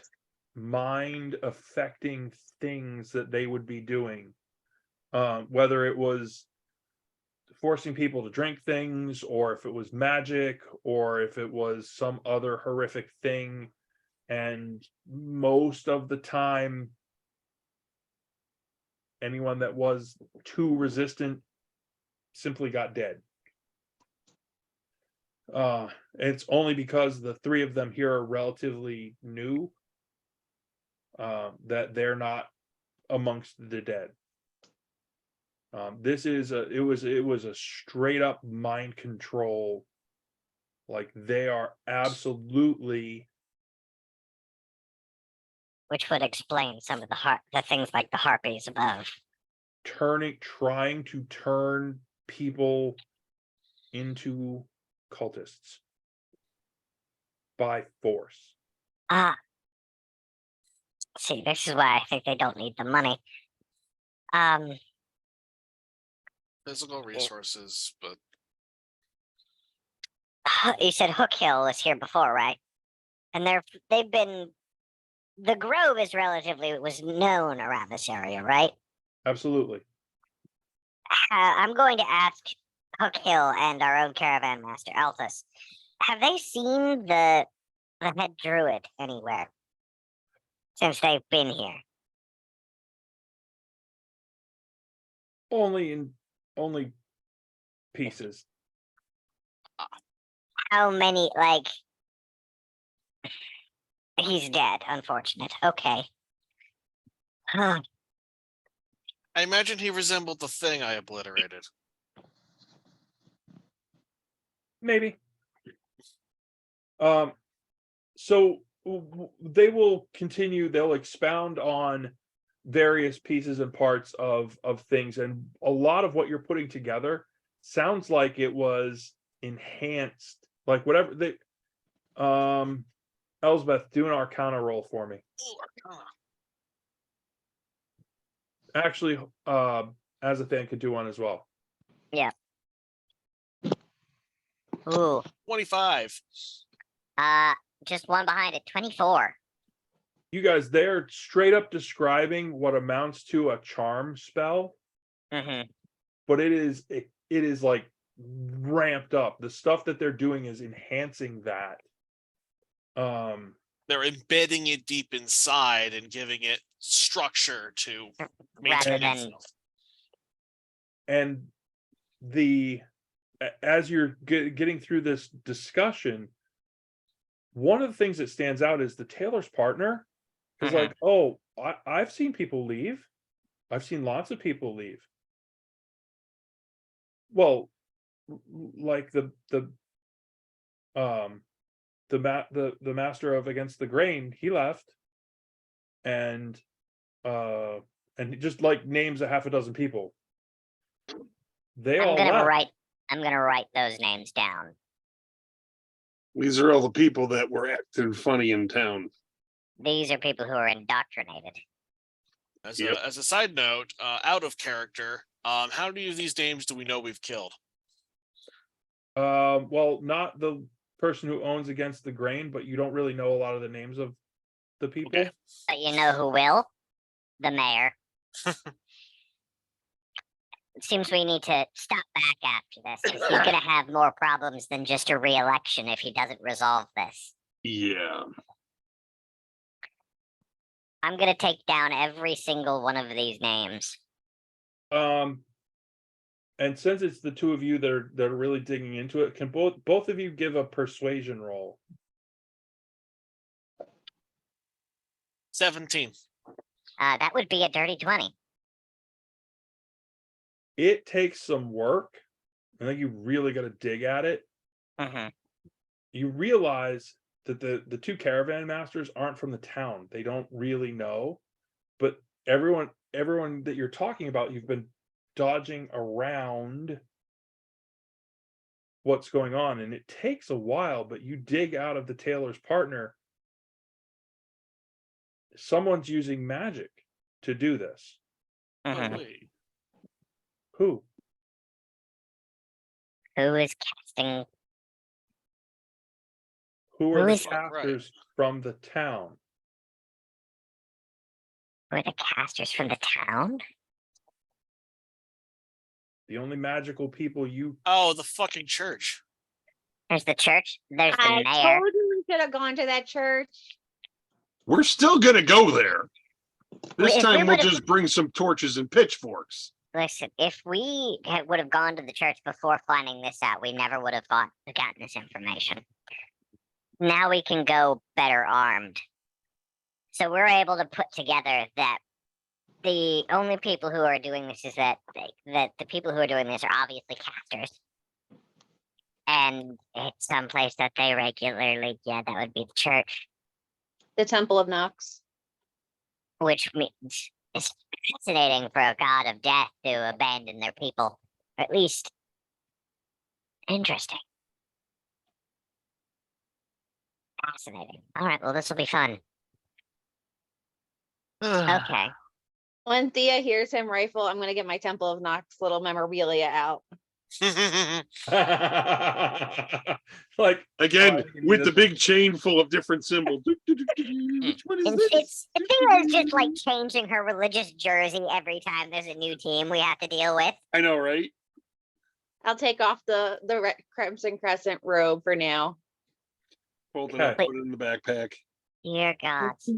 mind affecting things that they would be doing. Whether it was forcing people to drink things, or if it was magic, or if it was some other horrific thing. And most of the time, anyone that was too resistant simply got dead. It's only because the three of them here are relatively new that they're not amongst the dead. It was a straight up mind control. Like, they are absolutely, which would explain some of the things like the harpies above. trying to turn people into cultists by force. See, this is why I think they don't need the money. Physical resources, but You said Hook Hill was here before, right? And they've been, the Grove was known around this area, right? Absolutely. I'm going to ask Hook Hill and our own caravan master, Altus. Have they seen the head druid anywhere since they've been here? Only pieces. How many? Like, he's dead. Unfortunate. Okay. Huh. I imagine he resembled the thing I obliterated. Maybe. So they will continue. They'll expound on various pieces and parts of things, and a lot of what you're putting together sounds like it was enhanced, like whatever they. Elsbeth, do an Arcana roll for me. Ooh, Arcana. Actually, Azathan could do one as well. Ooh. 25. Just one behind it. 24. You guys, they're straight up describing what amounts to a charm spell, Mm-hmm. but it is like ramped up. The stuff that they're doing is enhancing that. They're embedding it deep inside and giving it structure to maintain Rather than itself. And as you're getting through this discussion, one of the things that stands out is the tailor's partner is like, oh, I've seen people leave. I've seen lots of people leave. Well, like the master of Against the Grain, he left, and he just like names a half a dozen people. They all left. I'm gonna write those names down. These are all the people that were acting funny in town. These are people who are indoctrinated. As Yep. a side note, out of character, how many of these names do we know we've killed? Well, not the person who owns Against the Grain, but you don't really know a lot of the names of the people. Okay. But you know who will? The mayor. It seems we need to stop back after this because he's gonna have more problems than just a re-election if he doesn't resolve this. Yeah. I'm gonna take down every single one of these names. And since it's the two of you that are really digging into it, can both of you give a persuasion roll? 17. That would be a dirty 20. It takes some work. I think you really got to dig at it. Mm-hmm. You realize that the two caravan masters aren't from the town. They don't really know, but everyone that you're talking about, you've been dodging around what's going on, and it takes a while, but you dig out of the tailor's partner. Someone's using magic to do this. Mm-hmm. Holy. Who? Who is casting? Who are Who the is- casters from the town? Who are the casters from the town? The only magical people you Oh, the fucking church. There's the church. There's the I mayor. told you we should have gone to that church. We're still gonna go there. This If we time we'll would've- just bring some torches and pitchforks. Listen, if we would have gone to the church before finding this out, we never would have gotten this information. Now we can go better armed. So we're able to put together that the only people who are doing this is that the people who are doing this are obviously casters. And it's someplace that they regularly, that would be the church, The Temple of Nox. which means it's fascinating for a god of death to abandon their people. Or at least interesting. Fascinating. All right, well, this will be fun. Okay. When Thea hears him rifle, I'm gonna get my Temple of Nox little memorabilia out. like Again, I think with the this big chain full of different symbols. Which one is this? It's just like changing her religious jersey every time there's a new team we have to deal with. I know, right? I'll take off the Crimson Crescent robe for now. Fold it up, Okay. put it in the backpack. Dear gods.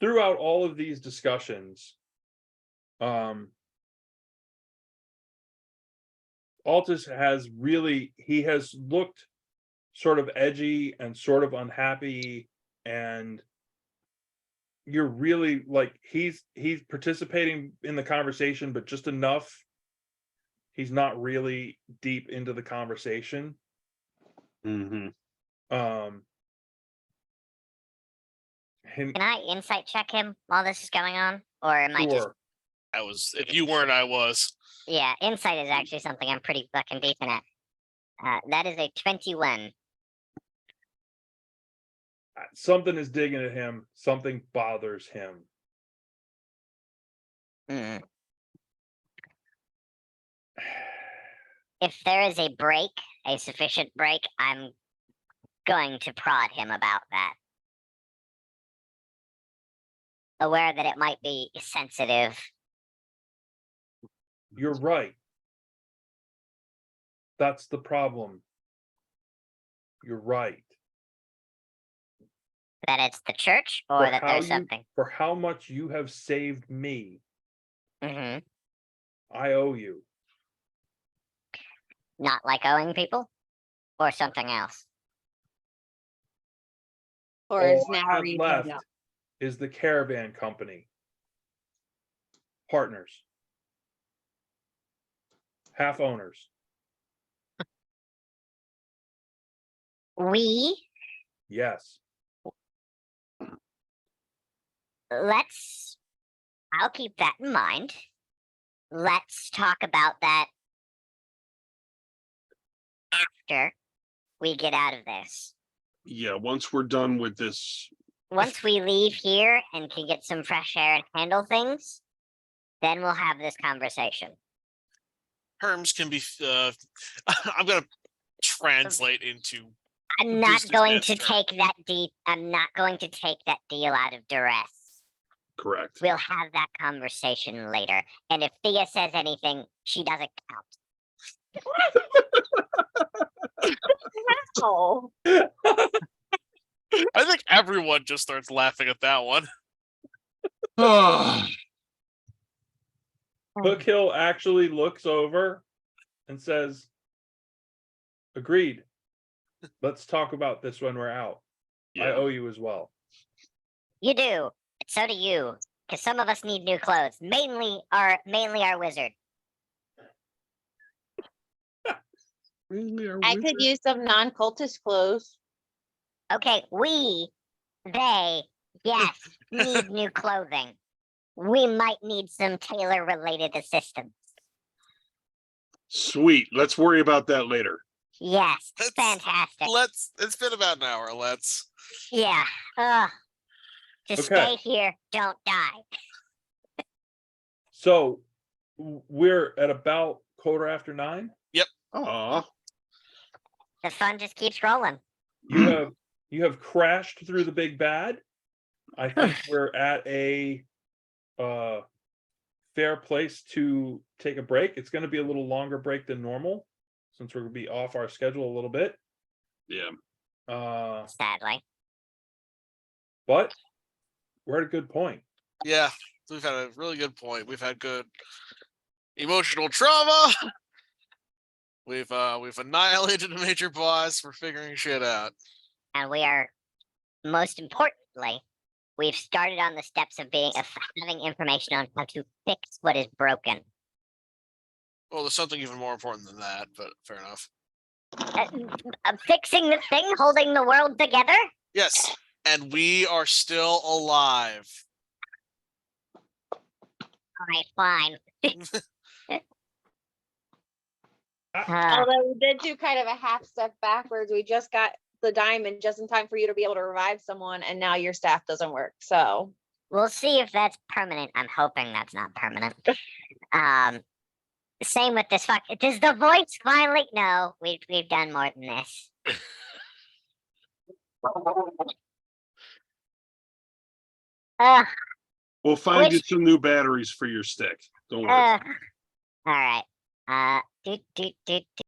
throughout all of these discussions, Altus he has looked sort of edgy and sort of unhappy, and you're really like he's participating in the conversation, but just enough. He's not really deep into the conversation. Mm-hmm. Can I insight check him while this is going on? Or am I just... Sure. I was. If you weren't, I was. Yeah, insight is actually something I'm pretty fucking decent at. That is a 21. Something is digging at him. Something bothers him. Mm. If there is a break, a sufficient break, I'm going to prod him about that. Aware that it might be sensitive. You're right. That's the problem. You're right. That it's the church, or For that how there's you- something. For how much you have saved me, Mm-hmm. I owe you. Not like owing people? Or something else? Or All is I now have repaid left up. is the caravan company. Partners. Half owners. We... Yes. I'll keep that in mind. Let's talk about that after we get out of this. Yeah, once we're done with this, Once we leave here and can get some fresh air and handle things, then we'll have this conversation. Herms can be. I'm gonna translate into. I'm not Business going man's to term. take that deep. I'm not going to take that deal out of duress. correct. We'll have that conversation later. And if Thea says anything, she doesn't count. Oh, I think everyone just starts laughing at that one. Hookhill actually looks over and says, agreed. Let's talk about this when we're out. I Yeah. owe you as well. You do. So do you. Because some of us need new clothes. Mainly our wizard. Really, are I we could there? use some non-cultist clothes. Okay, they, yes, need new clothing. We might need some tailor-related assistance. Sweet. Let's worry about that later. Yes, Let's- fantastic. It's been about an hour. Let's. Yeah. Just Okay. stay here. Don't die. So we're at about 9:15. Aw. The fun just keeps rolling. You have crashed through the big bad. I think we're at a fair place to take a break. It's going to be a little longer break than normal since we're going to be off our schedule a little bit. Yeah. Sadly. But we're at a good point. Yeah, we've had a really good point. We've had good emotional trauma. We've annihilated a major boss. We're figuring shit out. And we are, most importantly, we've started on the steps of having information on how to fix what is broken. Well, there's something even more important than that, but fair enough. Fixing the thing holding the world together? Yes, and we are still alive. Alright, fine. Although we did do kind of a half step backwards. We just got the diamond just in time for you to be able to revive someone, and now your staff doesn't work. So We'll see if that's permanent. I'm hoping that's not permanent. Same with this fuck. Does the voice finally? No, we've done more than this. We'll find you Which- some new batteries for your stick. Don't worry. All right.